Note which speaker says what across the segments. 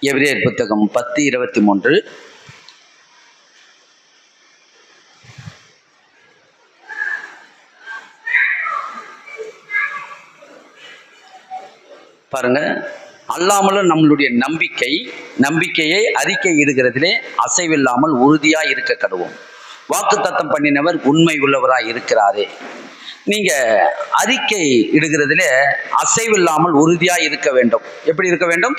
Speaker 1: எபிரேயர் புத்தகம் 10:23. பாருங்க, அல்லாமலும் நம்மளுடைய நம்பிக்கையை அறிக்கை இடுகிறதிலே அசைவில்லாமல் உறுதியாக இருக்க கடுவோம். வாக்கு தத்தம் பண்ணினவர் உண்மை உள்ளவராய் இருக்கிறாரே. நீங்க அறிக்கை இடுகிறதிலே அசைவில்லாமல் உறுதியாக இருக்க வேண்டும். எப்படி இருக்க வேண்டும்?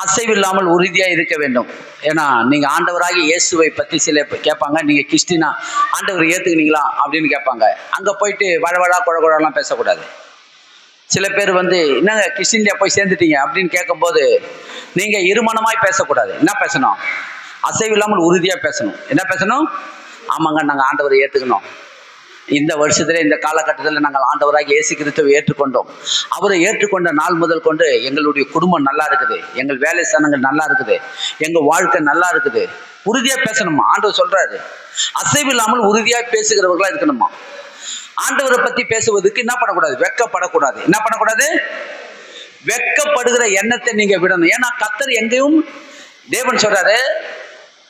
Speaker 1: அசைவில்லாமல் உறுதியாக இருக்க வேண்டும். ஏன்னா நீங்கள் ஆண்டவராகி இயேசுவை பற்றி சில கேட்பாங்க, நீங்கள் கிறிஸ்டினா ஆண்டவர் ஏற்றுக்கினீங்களா அப்படின்னு கேட்பாங்க. அங்கே போயிட்டு வழவழா குழலாம் பேசக்கூடாது. சில பேர் என்னங்க கிறிஸ்டின்ல போய் சேர்ந்துட்டீங்க அப்படின்னு கேட்கும்போது நீங்கள் இருமனமாய் பேசக்கூடாது. என்ன பேசணும்? அசைவில்லாமல் உறுதியாக பேசணும். என்ன பேசணும்? ஆமாங்க, நாங்கள் ஆண்டவரை ஏற்றுக்கணும். இந்த வருஷத்துல இந்த காலகட்டத்தில் நாங்கள் ஆண்டவராக இயேசு கிறிஸ்துவை ஏற்றுக்கொண்டோம். அவரை ஏற்றுக்கொண்ட நாள் முதல் கொண்டு எங்களுடைய குடும்பம் நல்லா இருக்குது, எங்கள் வேலை ஸ்தானங்கள் நல்லா இருக்குது, எங்கள் வாழ்க்கை நல்லா இருக்குது. உறுதியாக பேசணுமா? ஆண்டவர் சொல்றாரு, அசைவில்லாமல் உறுதியாக பேசுகிறவர்களா இருக்கணுமா. ஆண்டவரை பற்றி பேசுவதற்கு என்ன பண்ணக்கூடாது? வெட்கப்படக்கூடாது. என்ன பண்ணக்கூடாது? வெட்கப்படுகிற எண்ணத்தை நீங்க விடணும். ஏன்னா கர்த்தர் எங்கேயும், தேவன் சொல்றாரு,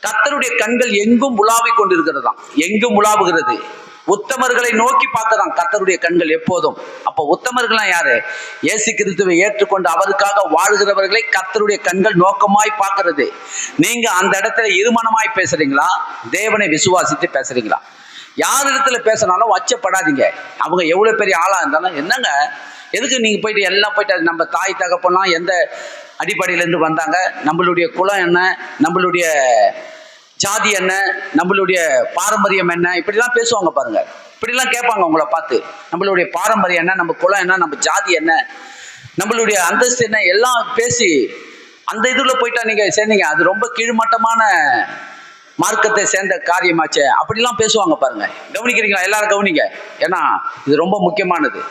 Speaker 1: கர்த்தருடைய கண்கள் எங்கும் உலாவிக் கொண்டிருக்கிறதாம். எங்கும் உலாவுகிறது. உத்தமர்களை நோக்கி பார்க்கதான் கர்த்தருடைய கண்கள் எப்போதும். அப்போ உத்தமர்கள்லாம் யாரு? இயேசு கிறிஸ்துவை ஏற்றுக்கொண்டு அவருக்காக வாழ்கிறவர்களை கர்த்தருடைய கண்கள் நோக்கமாய் பார்க்கிறது. நீங்க அந்த இடத்துல இருமனமாய் பேசுறீங்களா? தேவனை விசுவாசித்து பேசுறீங்களா? யார் இடத்துல பேசினாலும் வச்சப்படாதீங்க. அவங்க எவ்வளவு பெரிய ஆளா இருந்தாலும், என்னங்க எதுக்கு நீங்க போயிட்டு எல்லாம் போயிட்டு, நம்ம தாய் தகப்பெல்லாம் எந்த அடிப்படையிலேருந்து வந்தாங்க, நம்மளுடைய குலம் என்ன, நம்மளுடைய ஜாதி என்ன, நம்மளுடைய பாரம்பரியம் என்ன, இப்படிலாம் பேசுவாங்க பாருங்க. இப்படிலாம் கேட்பாங்க உங்களை பார்த்து. நம்மளுடைய பாரம்பரியம் என்ன, நம்ம குலம் என்ன, நம்ம ஜாதி என்ன, நம்மளுடைய அந்தஸ்து என்ன, எல்லாம் பேசி அந்த இதுல போயிட்டா நீங்க சேர்ந்தீங்க, அது ரொம்ப கீழ்மட்டமான மார்க்கத்தை சேர்ந்த காரியமாச்சே, அப்படிலாம் பேசுவாங்க பாருங்க. கவனிக்கிறீங்களா? எல்லாரும் கவனிங்க. ஏன்னா இது ரொம்ப முக்கியமானது.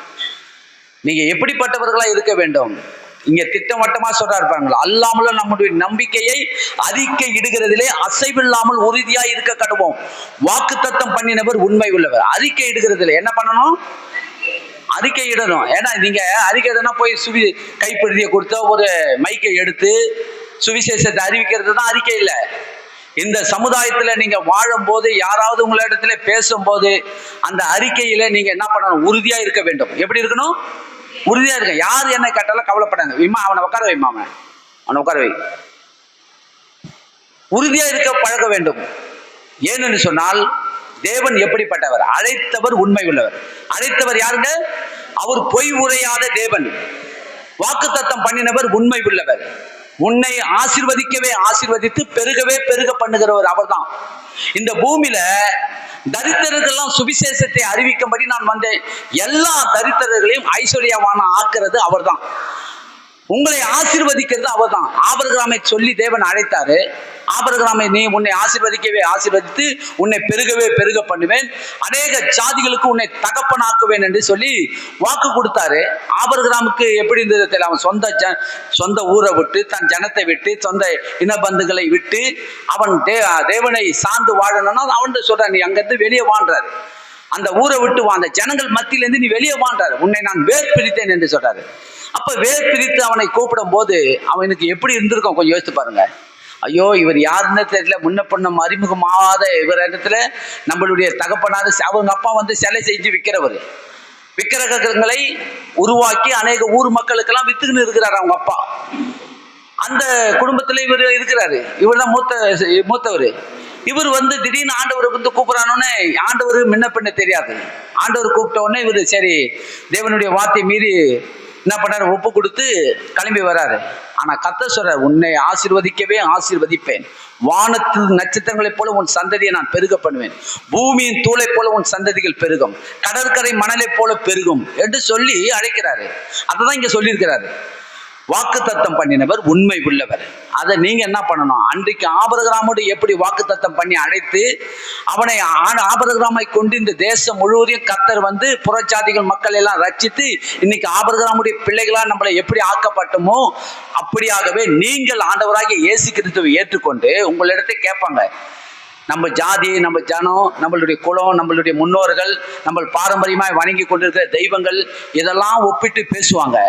Speaker 1: நீங்க எப்படிப்பட்டவர்களா இருக்க வேண்டும்? இங்க திட்டவட்டமா சொல்றாரு பாருங்களா, அல்லாமலும் நம்முடைய நம்பிக்கையை அறிக்கை இடுகிறதிலே அசைவில்லாமல் உறுதியா இருக்க கடுவோம். வாக்கு தத்தம் பண்ணினவர் உண்மை உள்ளவர். அறிக்கை இடுகிறதுல என்ன பண்ணணும்? அறிக்கை இடணும். ஏன்னா நீங்க அறிக்கை எதுனா போய் கைப்பிடிய கொடுத்த ஒரு மைக்கை எடுத்து சுவிசேஷத்தை அறிவிக்கிறது தான் அறிக்கை இல்லை. இந்த சமுதாயத்துல நீங்க வாழும் போது, யாராவது உங்களிடத்துல பேசும்போது அந்த அறிக்கையில நீங்க என்ன பண்ணணும்? உறுதியா இருக்க வேண்டும். எப்படி இருக்கணும்? உறுதியா இருக்க. யார் என்ன கேட்டாலும் கவலைப்படாங்க. அவனை உட்கார வைமா, அவனை உட்கார வை. உறுதியா இருக்க பழக வேண்டும். ஏன்னு சொன்னால், தேவன் எப்படிப்பட்டவர்? அழைத்தவர் உண்மை உள்ளவர். அழைத்தவர் யாருங்க? அவர் பொய் உரையாத தேவன். வாக்கு தத்தம் பண்ணினவர் உண்மை உள்ளவர். உன்னை ஆசீர்வதிக்கவே ஆசீர்வதித்து பெருகவே பெருக பண்ணுகிறவர் அவர் தான். இந்த பூமியில தரித்திரர்கள்லாம் சுவிசேஷத்தை அறிவிக்கும்படி நான் வந்தேன். எல்லா தரித்திரர்களையும் ஐஸ்வர்யவான ஆக்குறது அவர் தான். உங்களை ஆசீர்வதிக்கிறது அவர் தான். ஆபிரகாமை சொல்லி தேவன் அழைத்தாரு. ஆபிரகாமை, நீ உன்னை ஆசீர்வதிக்கவே ஆசீர்வதித்து உன்னை பெருகவே பெருக பண்ணுவேன், அநேக ஜாதிகளுக்கு உன்னை தகப்பனாக்குவேன் என்று சொல்லி வாக்கு கொடுத்தாரு. ஆபிரகாமுக்கு எப்படி இருந்தது தெரியல. அவன் சொந்த ஊரை விட்டு, தன் ஜனத்தை விட்டு, சொந்த இனபந்துகளை விட்டு அவன் தேவனை சார்ந்து வாழணும்னா அவன் சொல்றான், நீ அங்கிருந்து வெளியே வாழ்றாரு. அந்த ஊரை விட்டு வா, அந்த ஜனங்கள் மத்தியிலேருந்து நீ வெளியே வாழ்றாரு, உன்னை நான் வேர் பிரித்தேன் என்று சொல்றாரு. அப்ப வேர் பிரித்து அவனை கூப்பிடும் போது அவனுக்கு எப்படி இருந்திருக்கும் கொஞ்சம் யோசித்து பாருங்க. ஐயோ, இவர் யாருன்னு தெரியல, முன்ன பொண்ணம் அறிமுகமாகாத இவர் இடத்துல நம்மளுடைய தகப்பனாரு, அவங்க அப்பா சிலை செஞ்சு விற்கிறவர், விக்கிரகங்களை உருவாக்கி அநேக ஊர் மக்களுக்கெல்லாம் வித்துக்குன்னு இருக்கிறாரு அவங்க அப்பா. அந்த குடும்பத்துல இவர் இருக்கிறாரு. இவர் தான் மூத்தவர். இவர் திடீர்னு ஆண்டவர் கூப்பிடறானோன்னே, ஆண்டவர் முன்ன பின்ன தெரியாது. ஆண்டவர் கூப்பிட்ட உடனே இவர் சரி தேவனுடைய வார்த்தை மீறி என்ன பண்ணாரு? ஒப்பு கொடுத்து கிளம்பி வராரு. ஆனா கர்த்தர் சொல்றார், உன்னை ஆசீர்வதிக்கவே ஆசீர்வதிப்பேன், வானத்து நட்சத்திரங்களைப் போல உன் சந்ததியை நான் பெருக பண்ணுவேன், பூமியின் தூளை போல உன் சந்ததிகள் பெருகும், கடற்கரை மணலை போல பெருகும் என்று சொல்லி அழைக்கிறாரு. அததான் இங்க சொல்லியிருக்கிறாரு. வாக்கு தத்தம் பண்ணினவர் உண்மை உள்ளவர். அதை நீங்க என்ன பண்ணணும்? அன்றைக்கு ஆபிரகாமோடு எப்படி வாக்கு தத்தம் பண்ணி அழைத்து அவனை, ஆபிரகாமை கொண்டு இந்த தேசம் முழுவதையும் கர்த்தர் புறஜாதிகள் மக்கள் எல்லாம் ரட்சித்து இன்னைக்கு ஆபிரகாமுடைய பிள்ளைகளா நம்மளை எப்படி ஆக்கப்பட்டமோ அப்படியாகவே நீங்கள் ஆண்டவராகிய இயேசு கிறிஸ்துவை ஏற்றுக்கொண்டு உங்களிடத்தை கேட்பாங்க. நம்ம ஜாதி, நம்ம ஜனம், நம்மளுடைய குலம், நம்மளுடைய முன்னோர்கள், நம்ம பாரம்பரியமாய் வணங்கி கொண்டிருக்கிற தெய்வங்கள், இதெல்லாம் ஒப்பிட்டு பேசுவாங்க.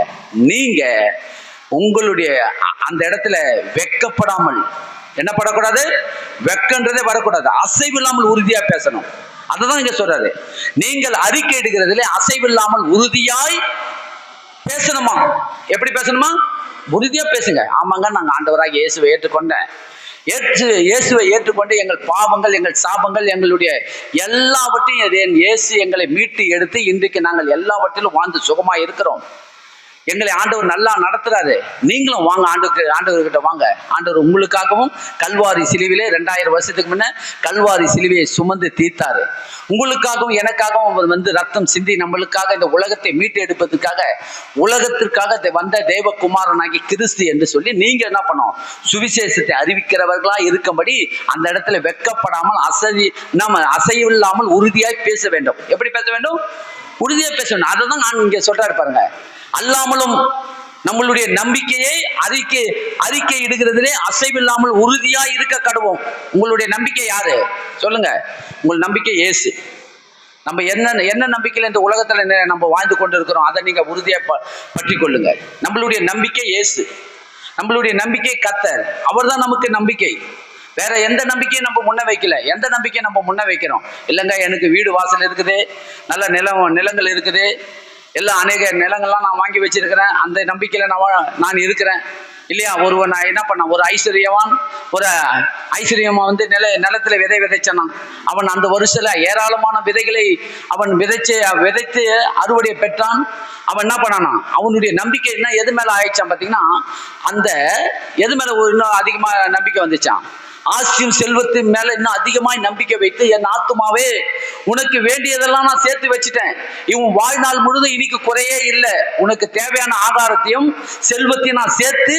Speaker 1: நீங்க உங்களுடைய அந்த இடத்துல வெக்கப்படாமல், என்ன படக்கூடாது, வெக்கன்றதே வரக்கூடாது, அசைவில்லாமல் உறுதியா பேசணும். அதுதான் இங்க சொல்றாரு. நீங்கள் அறிக்கை எடுக்கிறதுல அசைவில்லாமல் உறுதியாய் பேசணுமா. எப்படி பேசணுமா? உறுதியா பேசுங்க. ஆமாங்க, நாங்க ஆண்டவராக இயேசுவை ஏற்றுக்கொண்டேன், இயேசுவை ஏற்றுக்கொண்டு எங்கள் பாவங்கள், எங்கள் சாபங்கள், எங்களுடைய எல்லாவற்றையும் இயேசு எங்களை மீட்டு எடுத்து இன்றைக்கு நாங்கள் எல்லாவற்றிலும் வாழ்ந்து சுகமா இருக்கிறோம். எங்களை ஆண்டவர் நல்லா நடத்துறாரு. நீங்களும் வாங்க, ஆண்டவர்கிட்ட வாங்க. ஆண்டவர் உங்களுக்காகவும் கல்வாரி சிலுவிலே 2000 வருஷத்துக்கு முன்ன கல்வாரி சிலுவையை சுமந்து தீர்த்தாரு. உங்களுக்காகவும் எனக்காகவும் ரத்தம் சிந்தி நம்மளுக்காக இந்த உலகத்தை மீட்டு எடுப்பதற்காக, உலகத்திற்காக வந்த தேவகுமாரனாகி கிறிஸ்து என்று சொல்லி நீங்க என்ன பண்ணோம், சுவிசேஷத்தை அறிவிக்கிறவர்களா இருக்கும்படி அந்த இடத்துல வெக்கப்படாமல் அசைவில்லாமல் உறுதியாய் பேச வேண்டும். எப்படி பேச வேண்டும்? உறுதியா பேச வேண்டும். அதை தான் நான் இங்க சொல்றாரு பாருங்க. அல்லாமலும் நம்மளுடைய நம்பிக்கையை அறிக்கை இடுகிறதுலே அசைவில்லாமல் உறுதியா இருக்க கடவோம். உங்களுடைய நம்பிக்கை யாரு சொல்லுங்க? உங்கள் நம்பிக்கை இயேசு. நம்ம என்ன நம்பிக்கையில இந்த உலகத்துல நம்ம வாழ்ந்து கொண்டு இருக்கிறோம், அதை நீங்க உறுதியா பற்றி கொள்ளுங்க. நம்மளுடைய நம்பிக்கை இயேசு, நம்மளுடைய நம்பிக்கை கர்த்தர். அவர் தான் நமக்கு நம்பிக்கை. வேற எந்த நம்பிக்கையும் நம்ம முன்ன வைக்கல. எந்த நம்பிக்கையை நம்ம முன்ன வைக்கிறோம்? இல்லைங்க, எனக்கு வீடு வாசல் இருக்குது, நல்ல நிலங்கள் இருக்குது, எல்லாம் அநேக நிலங்கள்லாம் நான் வாங்கி வச்சிருக்கிறேன், அந்த நம்பிக்கையில நான் இருக்கிறேன் இல்லையா? ஒருவன் நான் என்ன பண்ணான், ஒரு ஐஸ்வர்யமா நிலத்துல விதை விதைச்சான். அவன் அந்த வருஷத்துல ஏராளமான விதைகளை அவன் விதைத்து அறுவடையை பெற்றான். அவன் என்ன பண்ணானா, அவனுடைய நம்பிக்கை என்ன எது மேல ஆயிடுச்சான் பார்த்தீங்கன்னா, அந்த எது மேல இன்னும் அதிகமா நம்பிக்கை வந்துச்சான், ஆசியும் செல்வத்தின் மேல இன்னும் அதிகமாய் நம்பிக்கை வைத்து, என் ஆத்துமாவே உனக்கு வேண்டியதெல்லாம் நான் சேர்த்து வச்சுட்டேன், இவன் வாழ்நாள் முழுதும் இன்னைக்கு குறையே இல்லை, உனக்கு தேவையான ஆகாரத்தையும் செல்வத்தையும் நான் சேர்த்து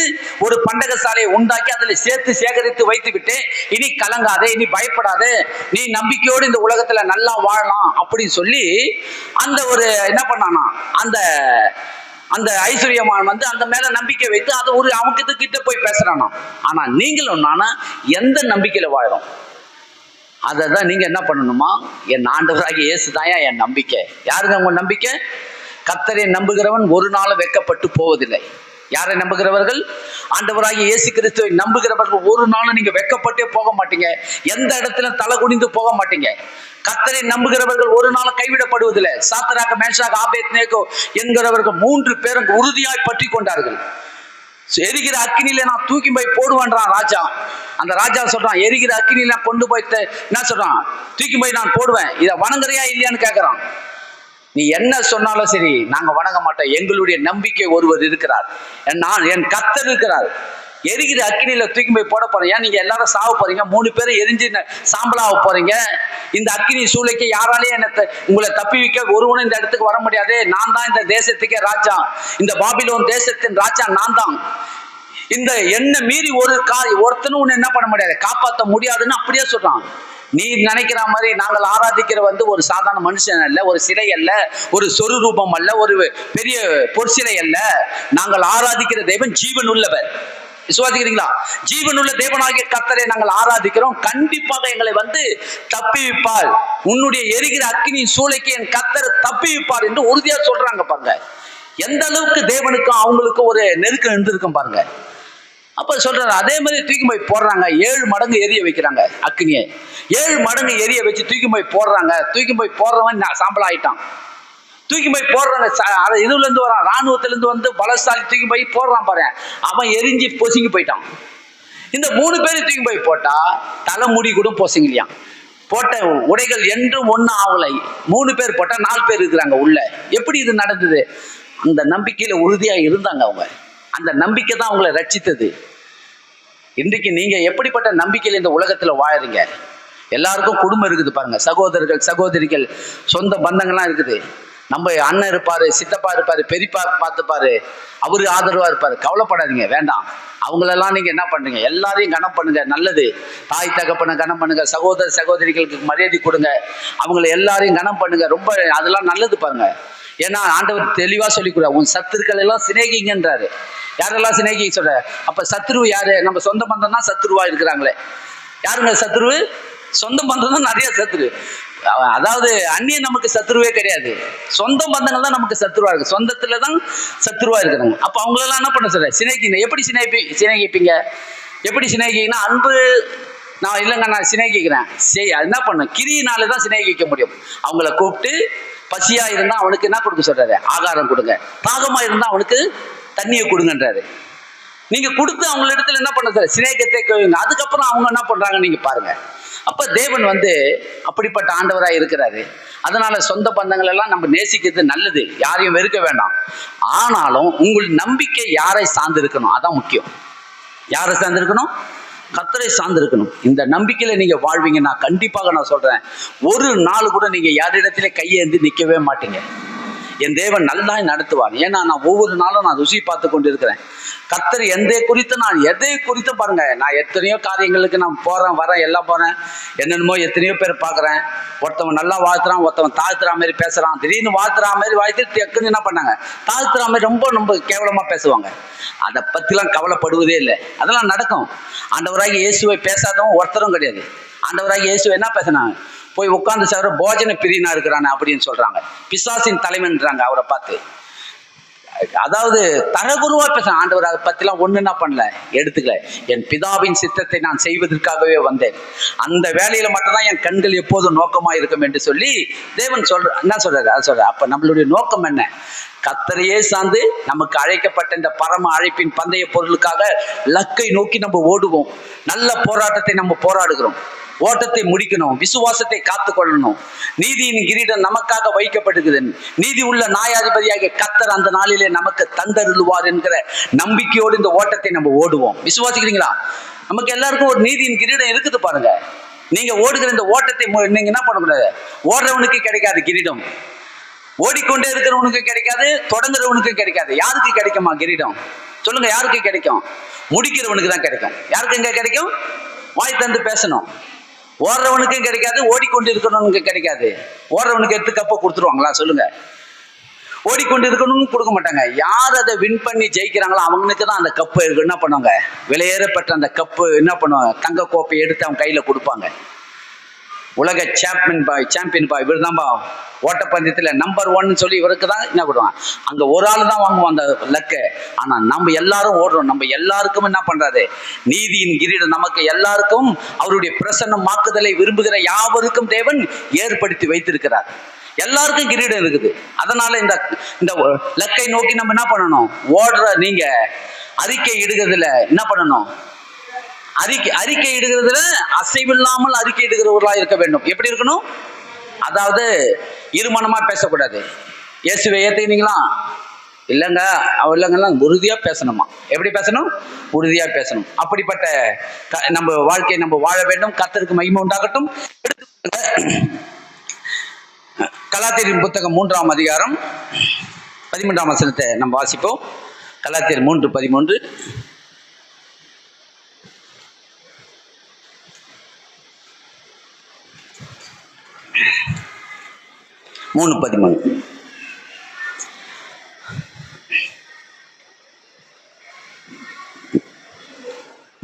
Speaker 1: ஒரு பண்டக சாலையை உண்டாக்கி அதில் சேர்த்து சேகரித்து வைத்து விட்டேன், இனி கலங்காதே, இனி பயப்படாதே, நீ நம்பிக்கையோடு இந்த உலகத்துல நல்லா வாழலாம் அப்படின்னு சொல்லி அந்த ஒரு என்ன பண்ணானா, அந்த ஐஸ்வர்யமான் அந்த மேல நம்பிக்கை வைத்து அதை ஒரு அவனுக்கு கிட்ட போய் பேசுறானா. ஆனா நீங்களும் நானும் எந்த நம்பிக்கையில வாழறோம்? அதான் நீங்க என்ன பண்ணணுமா, என் ஆண்டவராகிய இயேசு தாயா என் நம்பிக்கை. யாருங்க உங்க நம்பிக்கை? கர்த்தரை நம்புகிறவன் ஒரு நாளும் வெட்கப்பட்டு போவதில்லை. யாரை நம்புகிறவர்கள்? ஆண்டவராகிய இயேசு கிறிஸ்துவை நம்புகிறவர்கள் ஒரு நாளும் நீங்க வெட்கப்பட்டே போக மாட்டீங்க, எந்த இடத்துல தலை குனிந்து போக மாட்டீங்க. கர்த்தரை நம்புகிறவர்கள் ஒரு நாளும் கைவிடப்படுவதில்லை. சாத்ராக், மேஷாக், ஆபேத்நேகோ என்கிறவர்கள் 3 பேரும் உறுதியாய் பற்றி கொண்டார்கள். எரிகிற அக்கினியில நான் தூக்கி போய் போடுவேன்றான் ராஜா. அந்த ராஜா சொல்றான், எரிகிற அக்கினியில கொண்டு போய் என்ன சொல்றான், தூக்கி போய் நான் போடுவேன், இதை வணங்குறியா இல்லையான்னு கேட்கிறான். நீ என்ன சொன்னாலும் சரி, நாங்க வணங்க மாட்டோம், எங்களுடைய நம்பிக்கை ஒருவர் இருக்கிறார், என் கர்த்தர் இருக்கிறார். எரிகிற அக்கினியில தூக்கி போய் போட போறீங்க, நீங்க எல்லாரும் சாவ போறீங்க, 3 பேரும் எரிஞ்சு சாம்பலாக போறீங்க. இந்த அக்கினி சூளைக்கு யாராலேயே உங்களை தப்பி வைக்க ஒருவனும் இந்த இடத்துக்கு வர முடியாது. நான் தான் இந்த தேசத்துக்கே ராஜா, இந்த பாபிலோன் தேசத்தின் ராஜா நான் தான். இந்த என்ன மீறி ஒருத்தனும் உன்னை என்ன பண்ண முடியாது, காப்பாற்ற முடியாதுன்னு அப்படியே சொல்றான். நீ நினைக்கிற மாதிரி நாங்கள் ஆராதிக்கிற ஒரு சாதாரண மனுஷன் அல்ல, ஒரு சிலை அல்ல, ஒரு சொரு ரூபம் அல்ல, ஒரு பெரிய பொற்சிலை அல்ல. நாங்கள் ஆராதிக்கிற தேவன் ஜீவன் உள்ளவர். விசுவாசிக்கிறீங்களா? ஜீவனுள்ள தேவனாகிய கர்த்தரை நாங்கள் ஆராதிக்கிறோம். கண்டிப்பாக எங்களை தப்பி வைப்பார், உன்னுடைய எரிகிற அக்கினி சூளைக்கு என் கர்த்தர் தப்பி வைப்பார் என்று உறுதியா சொல்றாங்க பாருங்க. எந்த அளவுக்கு தேவனுக்கும் அவங்களுக்கும் ஒரு நெருக்கம் இருந்திருக்கும் பாருங்க. அப்ப சொல்றாரு, அதே மாதிரி தூக்கி போய் போடுறாங்க, 7 மடங்கு எரிய வைக்கிறாங்க அக்கினியை, 7 மடங்கு எரிய வச்சு தூக்கி போய் போடுறாங்க. தூக்கி போய் போடுறவன் சாம்பல் ஆயிட்டான். தூக்கி போய் போடுறாங்க, இதுல இருந்து வரான், ராணுவத்துல இருந்து பலசாலி தூக்கி போய் போடுறான் பாரு, அவன் எரிஞ்சு பொசுங்கி போயிட்டான். இந்த 3 பேரும் தூக்கி போய் போட்டா தலைமுடி கூட பொசுங்கலையாம். போட்ட உடைகள் என்றும் ஒன்னும் ஆகலை. 3 பேர் போட்டா 4 பேர் இருக்கிறாங்க உள்ள. எப்படி இது நடந்தது? அந்த நம்பிக்கையில உறுதியா இருந்தாங்க அவங்க. அந்த நம்பிக்கை தான் அவங்களை ரட்சித்தது. இன்றைக்கு நீங்க எப்படிப்பட்ட நம்பிக்கையில இந்த உலகத்துல வாழறீங்க? எல்லாருக்கும் குடும்பம் இருக்குது பாருங்க, சகோதரர்கள், சகோதரிகள், சொந்த பந்தங்கள்லாம் இருக்குது. நம்ம அண்ணன் இருப்பாரு, சித்தப்பா இருப்பாரு, பெரியப்பா பார்த்துப்பாரு, அவரு ஆதரவா இருப்பாரு. கவலைப்படாதீங்க, வேண்டாம். அவங்களெல்லாம் நீங்க என்ன பண்ணுங்க, எல்லாரையும் கனம் பண்ணுங்க, நல்லது. தாய் தகப்பனை கனம் பண்ணுங்க, சகோதர சகோதரிகளுக்கு மரியாதை கொடுங்க, அவங்களை எல்லாரையும் கனம் பண்ணுங்க, ரொம்ப அதெல்லாம் நல்லது பாருங்க. ஏன்னா ஆண்டவர் தெளிவா சொல்லிக்கூட, உன் சத்துருக்கள் எல்லாம் சிநேகிங்கன்றாரு. யாரெல்லாம் சிநேகி சொல்ற? அப்ப சத்ருவு யாரு? நம்ம சொந்த பந்தம் தான் சத்ருவா இருக்கிறாங்களே. யாருங்க சத்ருவு? சொந்த பந்தம் தான் நிறைய சத்ரு. அதாவது அந்நியன் நமக்கு சத்துருவே கிடையாது. சொந்த பந்தங்கள் தான் நமக்கு சத்துருவா இருக்கு. சொந்தத்துல தான் சத்துருவா இருக்கிறாங்க. அப்ப அவங்களெல்லாம் என்ன பண்ண சொல்ற? சிநேகிக்கணும். எப்படி சிநேகிப்பீங்க? எப்படி சிநேகிக்கீங்கன்னா, அன்பு நான் இல்லைங்க நான் சிநேகிக்கிறேன் சரி, அது என்ன பண்ணும்? கிரியினால தான் சிநேகிக்க முடியும். அவங்கள கூப்பிட்டு பசியா இருந்தா அவனுக்கு என்ன கொடுக்க சொல்றாரு? ஆகாரம் கொடுங்க. தாகமா இருந்தா அவனுக்கு தண்ணியை கொடுங்கன்றாரு. நீங்க கொடுத்து அவங்கள இடத்துல என்ன பண்ண சார்? சிநேகத்தை கேளுங்க. அதுக்கப்புறம் அவங்க என்ன பண்றாங்க நீங்க பாருங்க. அப்ப தேவன் அப்படிப்பட்ட ஆண்டவராக இருக்கிறாரு. அதனால சொந்த பந்தங்கள் எல்லாம் நம்ம நேசிக்கிறது நல்லது, யாரையும் வெறுக்க வேண்டாம். ஆனாலும் உங்கள் நம்பிக்கை யாரை சார்ந்து இருக்கணும்? அதான் முக்கியம். யாரை சார்ந்து இருக்கணும்? கர்த்தரை சார்ந்து இருக்கணும். இந்த நம்பிக்கையில நீங்க வாழ்வீங்கன்னா கண்டிப்பாக நான் சொல்றேன், ஒரு நாள் கூட நீங்க யாரிடத்திலே கையேந்தி நிற்கவே மாட்டீங்க. என் தேவன் நல்லா நடத்துவார். ஏன்னா நான் ஒவ்வொரு நாளும் நான் ருசி பார்த்து கொண்டு இருக்கிறேன். கர்த்தர் எதை குறித்து பாருங்க. நான் எத்தனையோ காரியங்களுக்கு நான் போறேன் வரேன் எல்லாம் போறேன், என்னென்னமோ எத்தனையோ பேர் பார்க்குறேன். ஒருத்தவன் நல்லா வாழ்த்துறான், ஒருத்தவன் தாழ்த்துற மாதிரி பேசுறான். திடீர்னு வாழ்த்துற மாதிரி வாழ்த்து டக்குன்னு என்ன பண்ணாங்க? தாழ்த்துற மாதிரி ரொம்ப கேவலமா பேசுவாங்க. அதை பத்திலாம் கவலைப்படுவதே இல்லை. அதெல்லாம் நடக்கும். ஆண்டவராகி இயேசுவை பேசாதவன் ஒருத்தரும் கிடையாது. ஆண்டவராகி இயேசுவை என்ன பேசினாங்க? போய் உட்கார்ந்து சார் போஜன பிரியனா இருக்கிறானே அப்படின்னு சொல்றாங்க. பிசாசின் தலைவன்றாங்க அவரை பார்த்து. அதாவது தரகுருவா பேச ஆண்டவர் அதை பத்திலாம் ஒண்ணு என்ன பண்ணல, எடுத்துக்கல. என் பிதாவின் சித்தத்தை நான் செய்வதற்காகவே வந்தேன். அந்த வேலையில மட்டும்தான் என் கண்கள் எப்போதும் நோக்கமா இருக்கும் என்று சொல்லி தேவன் என்ன சொல்றாரு? அதை சொல்ற. அப்ப நம்மளுடைய நோக்கம் என்ன? கர்த்தரையே சார்ந்து நமக்கு அழைக்கப்பட்ட இந்த பரம அழைப்பின் பந்தய பொருளுக்காக லக்கை நோக்கி நம்ம ஓடுவோம். நல்ல போராட்டத்தை நம்ம போராடுகிறோம். ஓட்டத்தை முடிக்கணும், விசுவாசத்தை காத்து கொள்ளணும். நீதியின் கிரீடம் நமக்காக வைக்கப்படுகிறது. நீதி உள்ள நியாயாதிபதியாக கர்த்தர் அந்த நாளிலே நமக்கு தந்தருளுவார் என்கிற நம்பிக்கையோடு இந்த ஓட்டத்தை நம்ம ஓடுவோம். விசுவாசிக்கிறீங்களா? நமக்கு எல்லாருக்கும் ஒரு நீதியின் கிரீடம் இருக்குது பாருங்க. நீங்க ஓடுகிற இந்த ஓட்டத்தை நீங்க என்ன பண்ணக்கூடாது? ஓடுறவனுக்கு கிடைக்காது கிரீடம், ஓடிக்கொண்டே இருக்கிறவனுக்கு கிடைக்காது, தொடங்குறவனுக்கு கிடைக்காது. யாருக்கு கிடைக்குமா கிரீடம்? சொல்லுங்க, யாருக்கு கிடைக்கும்? முடிக்கிறவனுக்கு தான் கிடைக்கும். யாருக்கு எங்க கிடைக்கும்? வாய் தந்து பேசணும். ஓடுறவனுக்கும் கிடைக்காது, ஓடிக்கொண்டு இருக்கணும்னு கிடைக்காது. ஓடுறவனுக்கு எடுத்து கப்பை கொடுத்துருவாங்களா? சொல்லுங்க. ஓடிக்கொண்டு இருக்கணும்னு கொடுக்க மாட்டாங்க. யார் அதை வின் பண்ணி ஜெயிக்கிறாங்களோ அவங்களுக்கு தான் அந்த கப்பு என்ன பண்ணுவாங்க? விலையேறப்பட்ட அந்த கப்பு என்ன பண்ணுவாங்க? தங்க கோப்பை எடுத்து அவங்க கையில கொடுப்பாங்க. உலக சாம்பியன் பாய் இவர் தான்பா ஓட்டப்பந்தயத்துல நம்பர் 1 சொல்லி இவருக்கு தான் என்ன பண்ணுவாங்க. அங்க ஒரு ஆள் தான் வாங்குவோம் அந்த லக்க. ஆனா நம்ம எல்லாரும் ஓடுறோம். நம்ம எல்லாருக்கும் என்ன பண்றாரு? நீதியின் கிரீடம் நமக்கு எல்லாருக்கும் அவருடைய பிரசன்னமாக்குதலை விரும்புகிற யாவருக்கும் தேவன் ஏற்படுத்தி வைத்திருக்கிறார். எல்லாருக்கும் கிரீடம் இருக்குது. அதனால இந்த லக்கை நோக்கி நம்ம என்ன பண்ணணும்? நீங்க அறிக்கை இடுகிறதுல என்ன பண்ணணும்? அறிக்கை இடுகிறதுல அசைவில்லாமல் அறிக்கை இடுகிறவர்களா இருக்க வேண்டும். எப்படி இருக்கணும்? அதாவது இருமனமா பேசக்கூடாது. இயேசுவை ஏத்துக்கினீங்களா? இல்லைங்க இல்லைங்கலாம் உறுதியா பேசணுமா? எப்படி பேசணும்? உறுதியா பேசணும். அப்படிப்பட்ட நம்ம வாழ்க்கையை நம்ம வாழ வேண்டும். கர்த்தருக்கு மகிமை உண்டாகட்டும். கலாத்தியரின் புத்தகம் 3ஆம் அதிகாரம் 13ஆம் வசனத்தை நம்ம வாசிப்போம். கலாத்தியர் 3:13.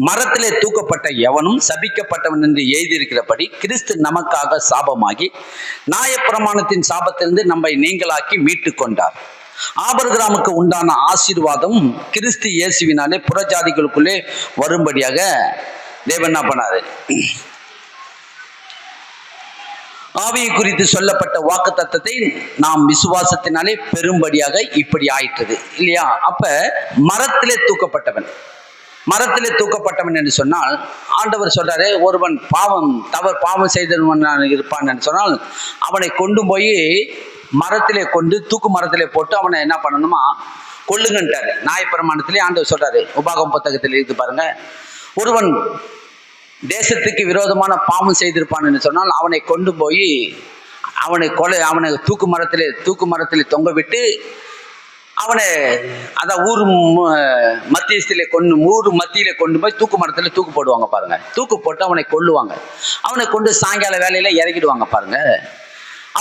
Speaker 1: மரத்திலே தூக்கப்பட்ட எவனும் சபிக்கப்பட்டவன் என்று எழுதியிருக்கிறபடி கிறிஸ்து நமக்காக சாபமாகி நியாயப்பிரமாணத்தின் சாபத்திலிருந்து நம்மை நீங்களாக்கி மீட்டு கொண்டார். ஆபிரகாமுக்கு உண்டான ஆசீர்வாதம் கிறிஸ்து இயேசுவினாலே புறஜாதிகளுக்குள்ளே வரும்படியாக தேவன் என்ன பண்ணாரு? ஆவியை குறித்து சொல்லப்பட்ட வாக்கு தத்தத்தை நாம் விசுவாசத்தினாலே பெரும்படியாக இப்படி ஆயிட்டது இல்லையா? அப்ப மரத்திலே தூக்கப்பட்டவன் என்று சொன்னால் ஆண்டவர் சொல்றாரு, ஒருவன் பாவம் செய்தவன் இருப்பான் என்று சொன்னால் அவனை கொண்டு போய் தூக்கு மரத்திலே போட்டு அவனை என்ன பண்ணணுமா? கொல்லுங்கன்றாரு. நியாயப்பிரமாணத்திலே ஆண்டவர் சொல்றாரு. உபாகம புத்தகத்தில் இருக்கு பாருங்க. ஒருவன் தேசத்துக்கு விரோதமான பாவம் செய்திருப்பான் என்று சொன்னால் அவனை கொண்டு போய் அவனை தூக்கு மரத்திலே தொங்க விட்டு அவனை ஊர் மத்தியிலே கொண்டு போய் தூக்கு மரத்தில் தூக்கு போடுவாங்க பாருங்க. தூக்கு போட்டு அவனை கொல்லுவாங்க. அவனை கொண்டு சாயங்கால வேலையில இறக்கிடுவாங்க பாருங்க.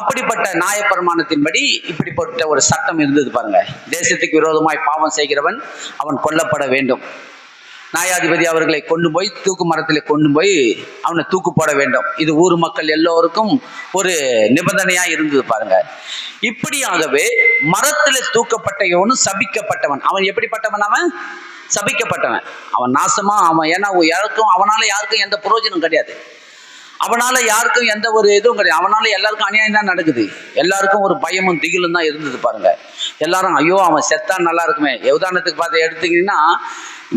Speaker 1: அப்படிப்பட்ட நியாயப்பிரமாணத்தின்படி இப்படிப்பட்ட ஒரு சட்டம் இருந்தது பாருங்க. தேசத்துக்கு விரோதமாய் பாவம் செய்கிறவன் அவன் கொல்லப்பட வேண்டும். நியாயாதிபதி அவர்களை கொண்டு போய் தூக்கு மரத்தில் கொண்டு போய் அவனை தூக்கு போட வேண்டும். இது ஊர் மக்கள் எல்லோருக்கும் ஒரு நிபந்தனையா இருந்தது பாருங்க. இப்படியாகவே மரத்தில் தூக்கப்பட்ட எவனும் சபிக்கப்பட்டவன். அவன் எப்படிப்பட்டவன்? அவன் சபிக்கப்பட்டவன். அவன் நாசமா அவன். ஏன்னா அவனால யாருக்கும் எந்த பிரயோஜனம் கிடையாது. அவனால யாருக்கும் எந்த ஒரு இதுவும் கிடையாது. அவனால எல்லாருக்கும் அநியாயம் தான் நடக்குது. எல்லாருக்கும் ஒரு பயமும் திகிலும் தான் இருந்தது பாருங்க. எல்லாரும் ஐயோ அவன் செத்தான் நல்லா இருக்குமே. உதாரணத்துக்கு பார்த்து எடுத்தீங்கன்னா,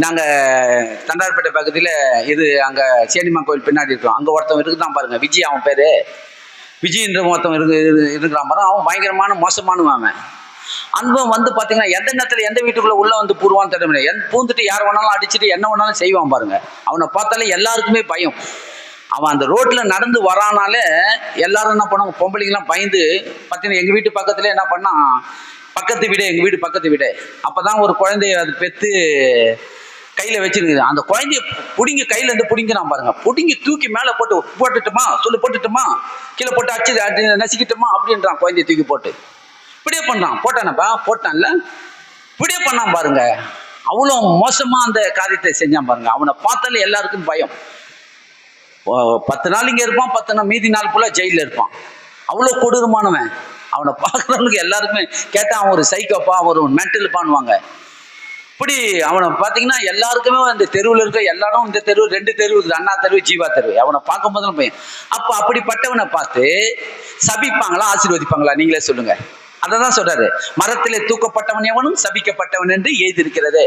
Speaker 1: நாங்கள் தண்டார்பேட்டை பக்கத்தில் இது அங்கே சேனிமா கோயில் பின்னாடி இருக்கிறோம். அங்கே ஒருத்தவன் இருக்குதான் பாருங்க, விஜய். அவன் பேர் விஜய்ன்ற ஒருத்தவன் இருக்கிறான் பாருங்க. அவன் பயங்கரமான மோசமானவன். அவன் அன்பம் வந்து பார்த்தீங்கன்னா எந்த நேரத்தில் எந்த வீட்டுக்குள்ளே உள்ளே வந்து பூர்வான்னு தெரியும். பூந்துட்டு யார் வேணாலும் அடிச்சுட்டு என்ன வேணாலும் செய்வான் பாருங்க. அவனை பார்த்தாலே எல்லாருக்குமே பயம். அவன் அந்த ரோட்டில் நடந்து வரானாலே எல்லாரும் என்ன பண்ணுவாங்க, பொம்பளைங்கெல்லாம் பயந்து. பார்த்தீங்கன்னா எங்கள் வீட்டு பக்கத்துல என்ன பண்ணால், பக்கத்து வீடு, எங்கள் வீடு பக்கத்து வீடு. அப்போ தான் ஒரு குழந்தைய அது பெற்று கையில் வச்சுருக்குது. அந்த குழந்தைய பிடிங்கி கையிலேருந்து பிடிங்கிறான் பாருங்க. பிடிங்கி தூக்கி மேலே போட்டுட்டுமா போட்டுட்டுமா கீழே போட்டு அடிச்சு நசிக்கிட்டுமா அப்படின்றான். குழந்தைய தூக்கி போட்டு இப்படியே பண்ணான். போட்டானப்பா போட்டான்ல, இப்படியே பண்ணான் பாருங்க. அவ்வளோ மோசமாக அந்த காரியத்தை செஞ்சான் பாருங்க. அவனை பார்த்தாலே எல்லாருக்கும் பயம். 10 நாள் இங்கே இருப்பான், 10 நாள் மீதி நாள் ஃபுல்லாக ஜெயிலில் இருப்பான். அவ்வளோ கொடூரமானவன். அவனை பார்க்குறவனுக்கு எல்லாருக்குமே கேட்டால் அவன் ஒரு சைக்கோப்பா, ஒரு மென்டல் பண்ணுவாங்க. இப்படி அவனை பார்த்தீங்கன்னா எல்லாருக்குமே அந்த தெருவில் இருக்க எல்லாரும், இந்த தெருவு 2 தெருவு இருக்குது, அண்ணா தெருவு, ஜீவா தெருவு. அவனை பார்க்கும் போதும் பையன். அப்போ அப்படிப்பட்டவனை பார்த்து சபிப்பாங்களா ஆசீர்வதிப்பாங்களா? நீங்களே சொல்லுங்க. அதை தான் சொல்றாரு, மரத்திலே தூக்கப்பட்டவன் எவனும் சபிக்கப்பட்டவன் என்று எழுதியிருக்கிறது.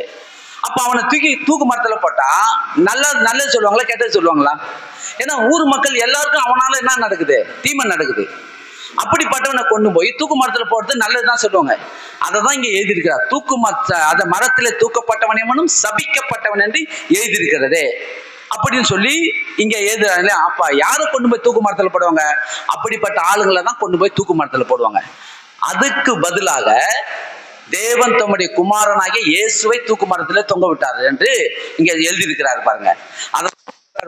Speaker 1: அப்ப அவனை தூக்கு மரத்துல போட்டா நல்லது சொல்லுவாங்களா கெட்டது சொல்லுவாங்களா? ஏன்னா ஊர் மக்கள் எல்லாருக்கும் அவனால என்ன நடக்குது, தீமை நடக்குது. அப்படிப்பட்டவனை கொண்டு போய் தூக்கு மரத்துல போடுறது நல்லதுதான் சொல்லுவாங்க. அதை தான் இங்க எழுதியிருக்கிறார். அந்த மரத்திலே தூக்கப்பட்டவன் எவனும் சபிக்கப்பட்டவன் என்று எழுதியிருக்கிறதே அப்படின்னு சொல்லி இங்க எழுதுறாங்க. அப்ப யாரை கொண்டு போய் தூக்கு மரத்துல போடுவாங்க? அப்படிப்பட்ட ஆளுங்களை தான் கொண்டு போய் தூக்கு மரத்துல போடுவாங்க. அதுக்கு பதிலாக தேவன் தம்முடைய குமாரனாகிய இயேசுவை தூக்கு மரத்திலே தொங்க விட்டார் என்று இங்க எழுதியிருக்கிறார் பாருங்க. அதை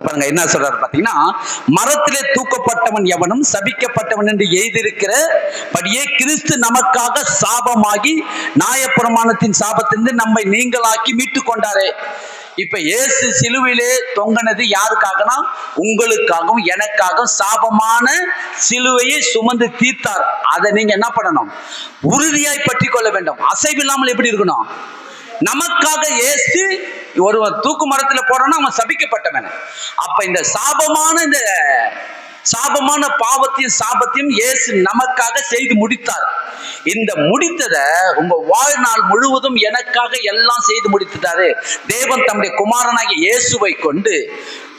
Speaker 1: பாருங்க என்ன சொல்றாரு பாத்தீங்கன்னா, மரத்திலே தூக்கப்பட்டவன் எவனும் சபிக்கப்பட்டவன் என்று எழுதியிருக்கிற படியே கிறிஸ்து நமக்காக சாபமாகி நியாயப்பிரமாணத்தின் சாபத்திலிருந்து நம்மை நீங்களாக்கி மீட்டு கொண்டாரே. இப்ப இயேசு சிலுவையிலே தொங்கினது யாருக்காகனா, உங்களுக்காகவும் எனக்காகவும் சாபமான சிலுவையை சுமந்து தீர்த்தார். அதை நீங்க என்ன பண்ணணும், உறுதியாய் பற்றி கொள்ள வேண்டும். அசைவில்லாமல் எப்படி இருக்கணும்? நமக்காக இயேசு ஒருவன் தூக்கு மரத்துல போறான்னா அவன் சபிக்கப்பட்டவன். அப்ப இந்த சாபமான பாவத்தையும் சாபத்தையும் இயேசு நமக்காக செய்து முடித்தார். இந்த முடித்ததை உங்க வாழ்நாள் முழுவதும் எனக்காக எல்லாம் செய்து முடித்துட்டாரு. தேவன் தம்முடைய குமாரனாகிய இயேசுவை கொண்டு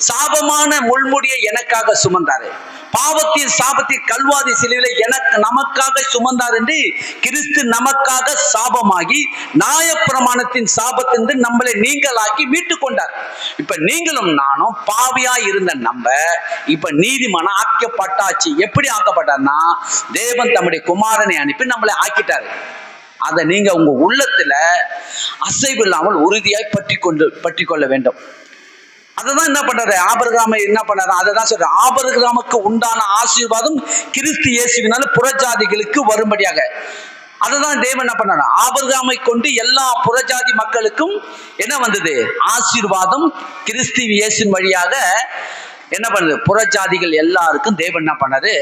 Speaker 1: சாபமான முள்முடியை எனக்காக சுமந்தாரு. பாவத்தின் சாபத்தின் கல்வாதி சிலுவையிலே நமக்காக சுமந்தார் என்று கிறிஸ்து நமக்காக சாபமாகி நியாயப்பிரமாணத்தின் சாபத்திலிருந்து நம்மளை நீங்களாக்கி மீட்டு கொண்டார். இப்ப நீங்களும் நானும் பாவியா இருந்த நம்ம இப்ப நீதிமான ஆக்கப்பட்டாச்சு. எப்படி ஆக்கப்பட்டார்னா, தேவன் தம்முடைய குமாரனை அனுப்பி நம்மளை ஆக்கிட்டாரு. அதை நீங்க உங்க உள்ளத்துல அசைவில்லாமல் உறுதியாய் பற்றி கொள்ள வேண்டும். அததான் என்ன பண்றாரு ஆபிரகாமை என்ன பண்ணாரு, அதை தான் சொல்ற. ஆபிரகாமுக்கு உண்டான ஆசீர்வாதம் கிறிஸ்து இயேசுவினால புறஜாதிகளுக்கு வரும்படியாக. அதுதான் தேவன் என்ன பண்ணாரு, ஆபிரகாமை கொண்டு எல்லா புறஜாதி மக்களுக்கும் என்ன வந்தது, ஆசீர்வாதம் கிறிஸ்து இயேசுவின் வழியாக என்ன பண்ணுது, புறஜாதிகள் எல்லாருக்கும் தேவன் என்ன பண்ணாரு,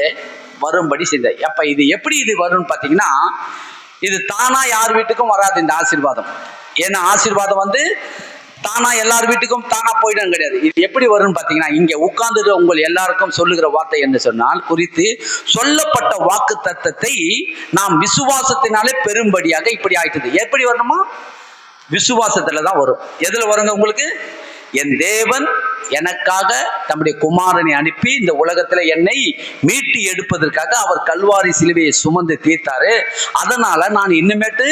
Speaker 1: வரும்படி செய்தார். அப்ப இது எப்படி இது வரும்னு பாத்தீங்கன்னா, இது தானா யார் வீட்டுக்கும் வராது இந்த ஆசீர்வாதம். ஏன்னா ஆசீர்வாதம் வந்து தானா எல்லார் வீட்டுக்கும் தானா போயிடும் கிடையாது. இது எப்படி வரும்னு பாத்தீங்கன்னா, இங்க உட்கார்ந்து உங்கள் எல்லாருக்கும் சொல்லுகிற வார்த்தை என்ன சொன்னால், குறித்து சொல்லப்பட்ட வாக்கு தத்தத்தை நாம் விசுவாசத்தினாலே பெரும்படியாக இப்படி ஆயிட்டது. எப்படி வரணுமா, விசுவாசத்துலதான் வரும். எதுல வருங்க உங்களுக்கு, என் தேவன் எனக்காக தம்முடைய குமாரனை அனுப்பி இந்த உலகத்துல என்னை மீட்டு எடுப்பதற்காக அவர் கல்வாரி சிலுவையை சுமந்து தீர்த்தாரு. அதனால நான் இன்னுமேட்டு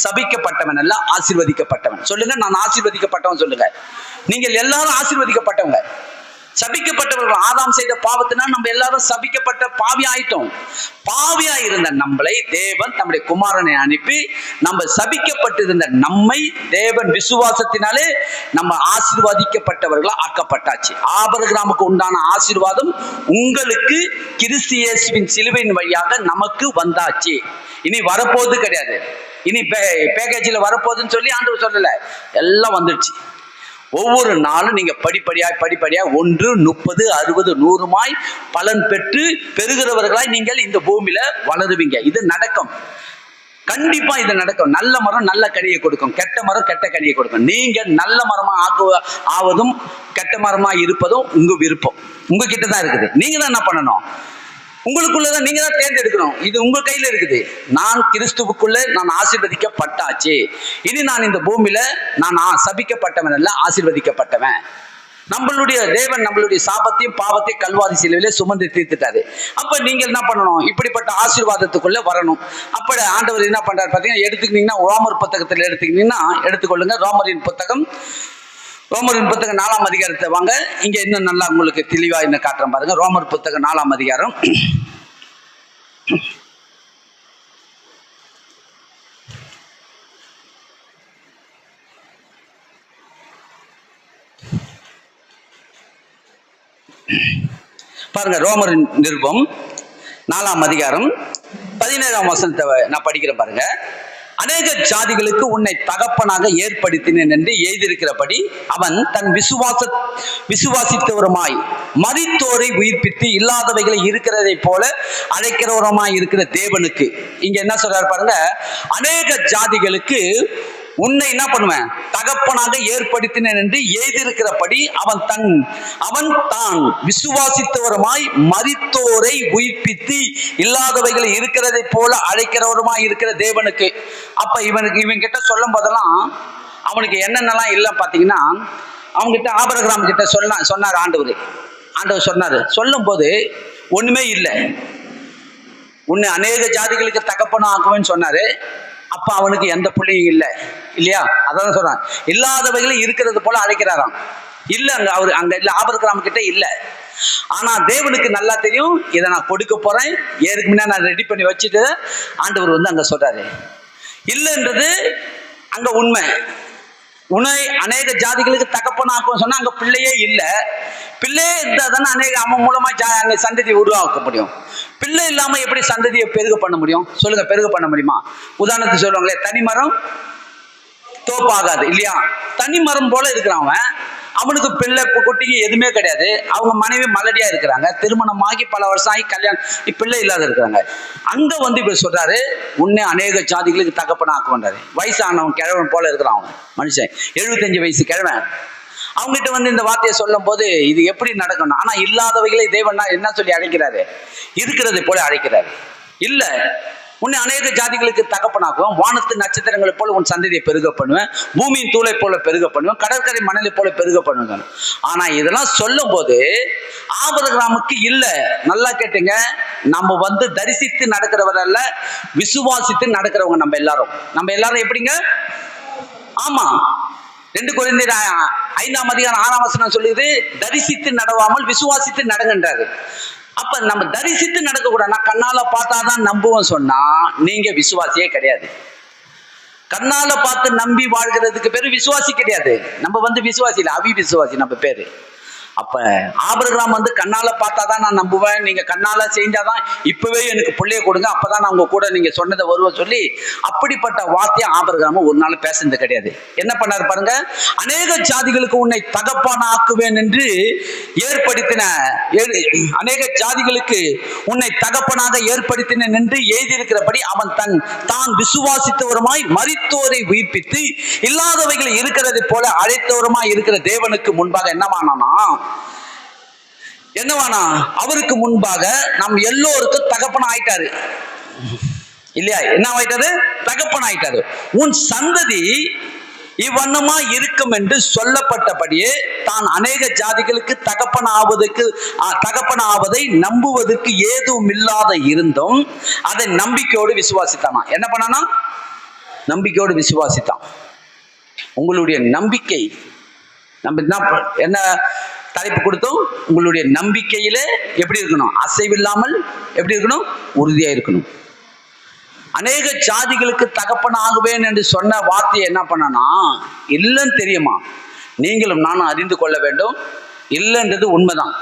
Speaker 1: சபிக்கப்பட்டவன் அல்ல, ஆசீர்வதிக்கப்பட்டவன். சொல்லுங்க, நான் ஆசீர்வதிக்கப்பட்டவன் சொல்லுங்க. நீங்கள் எல்லாரும் ஆசீர்வதிக்கப்பட்டவங்க. சபிக்கப்பட்டவர்கள் ஆதாம் செய்த பாவத்தினால் நம்ம எல்லாரும் சபிக்கப்பட்ட பாவி ஆயிட்டோம். பாவியா இருந்த நம்மளை தேவன் தம்முடைய குமாரனை அனுப்பி நம்ம சபிக்கப்பட்டிருந்த நம்மை தேவன் விசுவாசத்தினாலே நம்ம ஆசீர்வதிக்கப்பட்டவர்களா ஆக்கப்பட்டாச்சு. ஆபிரகாமுக்கு உண்டான ஆசீர்வாதம் உங்களுக்கு கிறிஸ்து இயேசுவின் சிலுவையின் வழியாக நமக்கு வந்தாச்சு. இனி வரப்போது கிடையாது. இனி பேக்கேஜில் வரப்போகுதுன்னு சொல்லி ஆண்டவர் சொல்லல, எல்லாம் வந்துடுச்சு. ஒவ்வொரு நாளும் நீங்க படிப்படியா 1, 30, 60, 100 பலன் பெற்று பெறுகிறவர்களாய் நீங்கள் இந்த பூமியில வளருவீங்க. இது நடக்கும், கண்டிப்பா இது நடக்கும். நல்ல மரம் நல்ல கனியை கொடுக்கும், கெட்ட மரம் கெட்ட கனியை கொடுக்கும். நீங்க நல்ல மரமா ஆவதும் கெட்ட மரமா இருப்பதும் உங்க விருப்பம், உங்ககிட்ட தான் இருக்குது. நீங்க தான் என்ன பண்ணணும், உங்களுக்குள்ளதான் நீங்க தான் தேர்ந்தெடுக்கணும். இது உங்க கையில இருக்குது. நான் கிறிஸ்துவுக்குள்ள நான் ஆசீர்வதிக்கப்பட்டாச்சு. இனி நான் இந்த பூமியில நான் சபிக்கப்பட்டவன் அல்ல, ஆசீர்வதிக்கப்பட்டவன். நம்மளுடைய தேவன் நம்மளுடைய சாபத்தையும் பாவத்தையும் கல்வாரி சிலுவையிலே சுமந்து தீர்த்துட்டாரு. அப்ப நீங்க என்ன பண்ணணும், இப்படிப்பட்ட ஆசீர்வாதத்துக்குள்ள வரணும். அப்ப ஆண்டவர் என்ன பண்றாரு பாத்தீங்கன்னா, எடுத்துக்கிட்டீங்கன்னா ரோமர் புத்தகத்துல எடுத்துக்கிட்டீங்கன்னா எடுத்துக்கொள்ளுங்க. ரோமரின் புத்தகம் 4ஆம் அதிகாரத்தை வாங்க. இங்க இன்னும் நல்லா உங்களுக்கு தெளிவா என்ன காட்டுறேன் பாருங்க. ரோமர் புத்தகம் 4ஆம் அதிகாரம் பாருங்க. ரோமரின் நிருபம் 4ஆம் அதிகாரம் 17ஆம் வசனத்தை நான் படிக்கிறேன் பாருங்க. அநேக ஜாதிகளுக்கு உன்னை தகப்பனாக ஏற்படுத்தினேன் என்று எழுதியிருக்கிறபடி அவன் தன் விசுவாசித்தவருமாய் மரித்தோரை உயிர்ப்பித்து இல்லாதவைகளை இருக்கிறதை போல அழைக்கிறவருமாய் இருக்கிற தேவனுக்கு, இங்க என்ன சொல்றாரு பாருங்க, அநேக ஜாதிகளுக்கு உன்னை என்ன பண்ணுவேன், தகப்பனாக ஏற்படுத்தினேன் என்று எழுதியிருக்கிறபடி அவன் தான் விசுவாசித்தவருமாய் மரித்தோரை உயிர்ப்பித்து இல்லாதவைகளை இருக்கிறதை போல அழைக்கிறவருமாய் இருக்கிற தேவனுக்கு. அப்ப இவன் கிட்ட சொல்லும் போதெல்லாம் அவனுக்கு என்னென்னலாம் இல்லை பாத்தீங்கன்னா, அவன்கிட்ட ஆபிரகாம் கிட்ட சொன்னார் ஆண்டவர் சொன்னாரு. சொல்லும் போது ஒண்ணுமே இல்லை, உன்னை அநேக ஜாதிகளுக்கு தகப்பனா ஆக்குவேன்னு சொன்னாரு. அப்ப அவனுக்கு எந்த புள்ளியும் இல்லை இல்லையா? அதான் சொல்றான், இல்லாதவைகளை இருக்கிறது போல அழைக்கிறாராம். இல்ல அங்க இல்ல, ஆபிரகாம் கிட்ட இல்ல. ஆனா தேவனுக்கு நல்லா தெரியும், இதை நான் கொடுக்க போறேன், ஏற்கு முன்னா நான் ரெடி பண்ணி வச்சுட்டு ஆண்டவர் அங்க சொல்றாரு. இல்லைன்றது அங்க உண்மை. உன்னை அநேக ஜாதிகளுக்கு தகப்பனாக்கும் சொன்னா அங்க பிள்ளையே இல்லை. பிள்ளையே இருந்தா தானே அவன் மூலமா அங்க சந்ததியை உருவாக்க முடியும். பிள்ளை இல்லாம எப்படி சந்ததியை பெருக பண்ண முடியும் சொல்லுங்க? பெருக பண்ண முடியுமா? உதாரணத்துக்கு சொல்லுவாங்களே, தனிமரம் தோப்பாகாது இல்லையா? தனிமரம் போல இருக்கிறான் அவனுக்கு பிள்ளை குட்டிக்கு எதுவுமே கிடையாது. அவங்க மனைவி மலடியா இருக்கிறாங்க, திருமணமாகி பல வருஷம் ஆகி கல்யாணம், பிள்ளை இல்லாத இருக்கிறாங்க. அங்க இப்ப சொல்றாரு, உன்னை அநேக ஜாதிகளுக்கு தகப்பன ஆக்குவன்றாரு. வயசானவன் கிழவன் போல இருக்கிறான் அவன் மனுஷன், 75 வயசு கிழவன். அவங்ககிட்ட இந்த வார்த்தையை சொல்லும் போது இது எப்படி நடக்கணும்? ஆனா இல்லாதவைகளை தேவன் என்ன சொல்லி அழைக்கிறாரு? இருக்கிறதை போல அழைக்கிறாரு. இல்ல, உன்னை அநேக ஜாதிகளுக்கு தகப்பனாக்குவேன், வானத்து நட்சத்திரங்களை போல உன் சந்ததியை பெருக பண்ணுவேன், பூமியின் தூளை போல பெருக பண்ணுவேன், கடற்கரை மணலை போல பெருக பண்ணுவேன். ஆனா இதெல்லாம் சொல்லும் போது ஆபிரகாமுக்கு இல்ல. நல்லா கேட்டுங்க, நம்ம தரிசித்து நடக்கிறவர் அல்ல, விசுவாசித்து நடக்கிறவங்க நம்ம எல்லாரும் எப்படிங்க? ஆமா, 2 கொரிந்தியர் 5ஆம் அதிகாரம் 6ஆம் வசனம் சொல்லுது, தரிசித்து நடவாமல் விசுவாசித்து நடங்கன்றாரு. அப்ப நம்ம தரிசித்து நடக்க கூடாது. நான் கண்ணால பார்த்தாதான் நம்புவோம் சொன்னா நீங்க விசுவாசியே கிடையாது. கண்ணால பார்த்து நம்பி வாழ்கிறதுக்கு பேரு விசுவாசி கிடையாது. நம்ம விசுவாசி இல்லை, அவிசுவாசி நம்ம பேரு. அப்ப ஆபிரகாம் கண்ணால பார்த்தாதான் நான் நம்புவேன், நீங்க கண்ணால செஞ்சாதான் இப்பவே எனக்கு பிள்ளைய கொடுங்க, அப்பதான் நான் உங்க கூட நீங்க சொன்னதை வருவேன் சொல்லி அப்படிப்பட்ட வார்த்தையை ஆபிரகாம் ஒரு நாள் பேசுனது கிடையாது. என்ன பண்ணாரு பாருங்க, அநேக ஜாதிகளுக்கு உன்னை தகப்பான ஆக்குவேன் என்று ஏற்படுத்தின, அநேக ஜாதிகளுக்கு உன்னை தகப்பனாக ஏற்படுத்தினேன் என்று எழுதியிருக்கிறபடி அவன் தான் விசுவாசித்தவருமாய் மரித்தோரை உயிர்ப்பித்து இல்லாதவைகளை இருக்கிறதை போல அழைத்தவருமாய் இருக்கிற தேவனுக்கு முன்பாக என்னவானா அவருக்கு முன்பாக நம் எல்லோருக்கும் தகப்பன ஆயிட்டாரு இல்லையா? என்ன ஆயிட்டாரு? தகப்பன ஆயிட்டாரு. உன் சந்ததி இவ்வண்ணமா இருக்கும் என்று சொல்லப்பட்டபடியே தான் அநேக ஜாதிகளுக்கு தகப்பன ஆவதை நம்புவதற்கு ஏதும் இல்லாத இருந்தும் அதை நம்பிக்கையோடு விசுவாசித்தானா. என்ன பண்ணானா? நம்பிக்கையோடு விசுவாசித்தான். உங்களுடைய நம்பிக்கை, நம்ம என்ன தலைப்பு கொடுத்தோம்? உங்களுடைய நம்பிக்கையில எப்படி இருக்கணும்? அசைவில்லாமல் எப்படி இருக்கணும்? உறுதியா இருக்கணும். அநேக ஜாதிகளுக்கு தகப்பன் ஆகுவேன் என்று சொன்ன வார்த்தையை என்ன பண்ணனா, இல்லைன்னு தெரியுமா? நீங்களும் நானும் அறிந்து கொள்ள வேண்டும். இல்லைன்றது உண்மைதான்.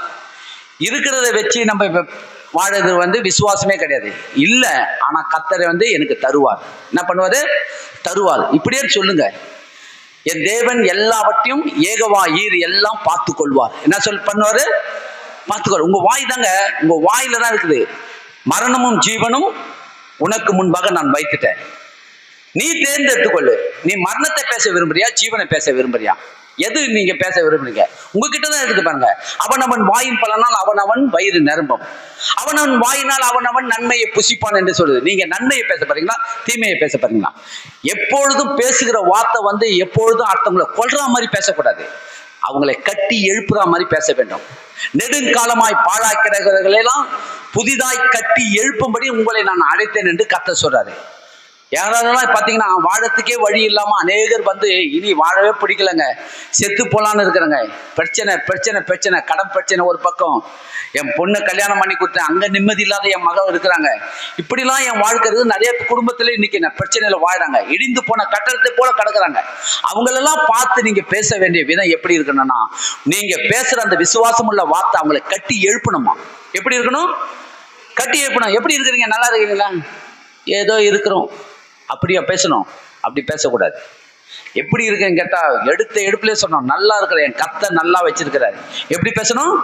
Speaker 1: இருக்கிறத வச்சு நம்ம வாழறது விசுவாசமே கிடையாது. இல்லை, ஆனா கர்த்தர் எனக்கு தருவார். என்ன பண்ணுவாரு? தருவார். இப்படியே சொல்லுங்க. என் தேவன் எல்லாவற்றையும் ஏகவா ஈர் எல்லாம் பார்த்து கொள்வார். என்ன பண்ணுவாரு? பார்த்துக்கொள். உங்க வாய் தாங்க, உங்க வாயில தான் இருக்குது. மரணமும் ஜீவனும் உனக்கு முன்பாக நான் வைத்துட்டேன், நீ தேர்ந்தெடுத்துக்கொள்ளு. நீ மரணத்தை பேச விரும்புறியா, ஜீவனை பேச விரும்புறியா? எது நீங்க பேச விரும்புறீங்க? உங்ககிட்ட தான் இருக்குது பாருங்க. அவன் வாயின் பலனால் அவன் வயிறு நிரம்பும், அவன் வாயினால் அவன் நன்மையை புசிப்பான் என்று சொல்லுது. நீங்க நன்மையை பேச போறீங்களா, தீமையை பேச போறீங்களா? எப்பொழுதும் பேசுகிற வார்த்தை எப்பொழுதும் அடுத்தவங்களை கொல்ற மாதிரி பேசக்கூடாது, அவங்களை கட்டி எழுப்புற மாதிரி பேச வேண்டும். நெடுங்காலமாய் பாழாக்கிறவர்களெல்லாம் புதிதாய் கட்டி எழுப்பும்படி உங்களை நான் அழைத்தேன் என்று கர்த்தர் சொல்றாரு. யாராலாம் பார்த்தீங்கன்னா வாழத்துக்கே வழி இல்லாமல் அநேகர் இனி வாழவே பிடிக்கலங்க, செத்து போலான்னு இருக்கிறாங்க. பிரச்சனை பிரச்சனை பிரச்சனை, கடன் பிரச்சனை ஒரு பக்கம், என் பொண்ணை கல்யாணம் பண்ணி கொடுத்தேன், அங்கே நிம்மதி இல்லாத என் மகன் இருக்கிறாங்க. இப்படிலாம் என் வாழ்க்கை இருக்குது. நிறைய குடும்பத்திலே இன்னைக்கு பிரச்சனையில் வாழ்றாங்க, இடிந்து போன கட்டடத்தை போல கிடக்குறாங்க. அவங்களெல்லாம் பார்த்து நீங்க பேச வேண்டிய விதம் எப்படி இருக்கணும்னா, நீங்க பேசுற அந்த விசுவாசம் உள்ள வார்த்தை அவங்களை கட்டி எழுப்பணுமா. எப்படி இருக்கணும்? கட்டி எழுப்பணும். எப்படி இருக்கிறீங்க? நல்லா இருக்கீங்களா? ஏதோ இருக்கிறோம் அப்படியா பேசணும்? அப்படி பேசக்கூடாது. எப்படி இருக்கேன்னு கேட்டா எடுத்த எடுப்புல சொன்னோம், நல்லா இருக்கிற என் கர்த்தர் நல்லா வச்சிருக்கிறாரு. எப்படி பேசணும்?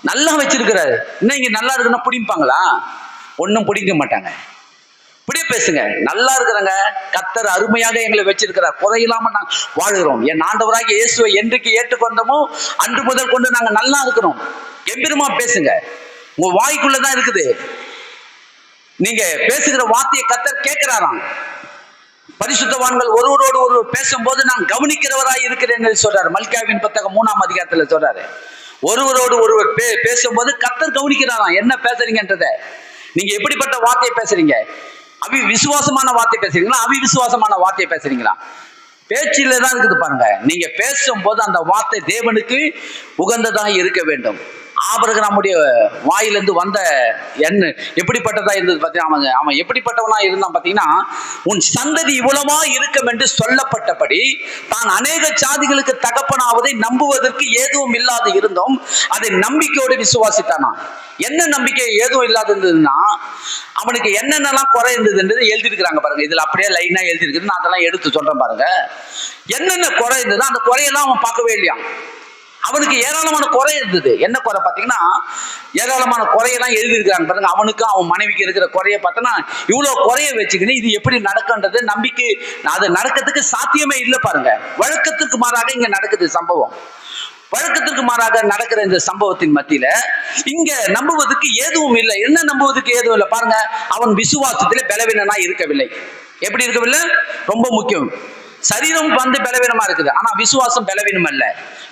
Speaker 1: நல்லா வச்சிருக்கிறாரு. இன்னும் இங்க நல்லா இருக்குன்னா பிடிப்பாங்களா? ஒன்றும் பிடிக்க மாட்டாங்க. இப்படியே பேசுங்க. நல்லா இருக்கிறாங்க, கர்த்தர் அருமையாக எங்களை வச்சிருக்கிறார், குறையில்லாம நாங்கள் வாழ்கிறோம். என் ஆண்டவராகிய இயேசுவை என்றைக்கு ஏற்றுக்கொண்டோமோ அன்று முதல் கொண்டு நாங்கள் நல்லா இருக்கிறோம். எம்பெருமா பேசுங்க. உங்க வாய்க்குள்ளதான் இருக்குது. நீங்க பேசுகிற வார்த்தையை கர்த்தர் கேட்கிறாராம். பரிசுத்தவான்கள் ஒருவரோடு ஒருவர் பேசும்போது நான் கவனிக்கிறவராய் இருக்கிறேன் சொல்றாரு. மல்கியாவின் புத்தகம் 3ஆம் அதிகாரத்துல சொல்றாரு. ஒருவரோடு ஒருவர் பேசும்போது கர்த்தர் கவனிக்கிறாராம், என்ன பேசுறீங்கன்றத. நீங்க எப்படிப்பட்ட வார்த்தையை பேசுறீங்க? விசுவாசமான வார்த்தை பேசுறீங்களா, அவிசுவாசமான வார்த்தையை பேசுறீங்களா? பேச்சில தான் இருக்குது பாருங்க. நீங்க பேசும்போது அந்த வார்த்தை தேவனுக்கு உகந்ததாக இருக்க வேண்டும். ஆபிரகாமுடைய வாயிலிருந்து வந்த எண்ணெய் எப்படிப்பட்டதா இருந்தது பார்த்தீங்கன்னா, அவன் எப்படிப்பட்டவனா இருந்தான் பார்த்தீங்கன்னா, உன் சந்ததி இவ்வளவா இருக்கும் என்று சொல்லப்பட்டபடி தான் அநேக சாதிகளுக்கு தகப்பனாவதை நம்புவதற்கு எதுவும் இல்லாத இருந்தும் அதை நம்பிக்கையோடு விசுவாசித்தானா. என்ன நம்பிக்கை எதுவும் இல்லாத இருந்ததுன்னா, அவனுக்கு என்னென்னலாம் குறை இருந்ததுன்றது எழுதிருக்கிறாங்க பாருங்க. இதுல அப்படியே லைனா எழுதிருக்குது, நான் அதெல்லாம் எடுத்து சொல்றேன் பாருங்க. என்னென்ன குறை இருந்தது அந்த குறையெல்லாம் அவன் பார்க்கவே இல்லையா. அவனுக்கு ஏராளமான குறை இருந்தது. என்ன குறை பார்த்தீங்கன்னா, ஏராளமான குறையெல்லாம் எழுதியிருக்கிறாங்க பாருங்க. அவனுக்கும் அவன் மனைவிக்கு இருக்கிற குறைய பார்த்தோன்னா, இவ்வளோ குறைய வச்சுக்கின்னு இது எப்படி நடக்குன்றது நம்பிக்கை, அது நடக்கிறதுக்கு சாத்தியமே இல்லை பாருங்க. வழக்கத்துக்கு மாறாக இங்க நடக்குது சம்பவம். வழக்கத்துக்கு மாறாக நடக்கிற இந்த சம்பவத்தின் மத்தியில இங்க நம்புவதற்கு எதுவும் இல்லை. என்ன நம்புவதற்கு எதுவும் இல்லை பாருங்க. அவன் விசுவாசத்திலே பலவீனனா இருக்கவில்லை. எப்படி இருக்கவில்லை? ரொம்ப முக்கியம். சரீரம் பலவீனமா இருக்குது, ஆனா விசுவாசம் பலவீனம் அல்ல.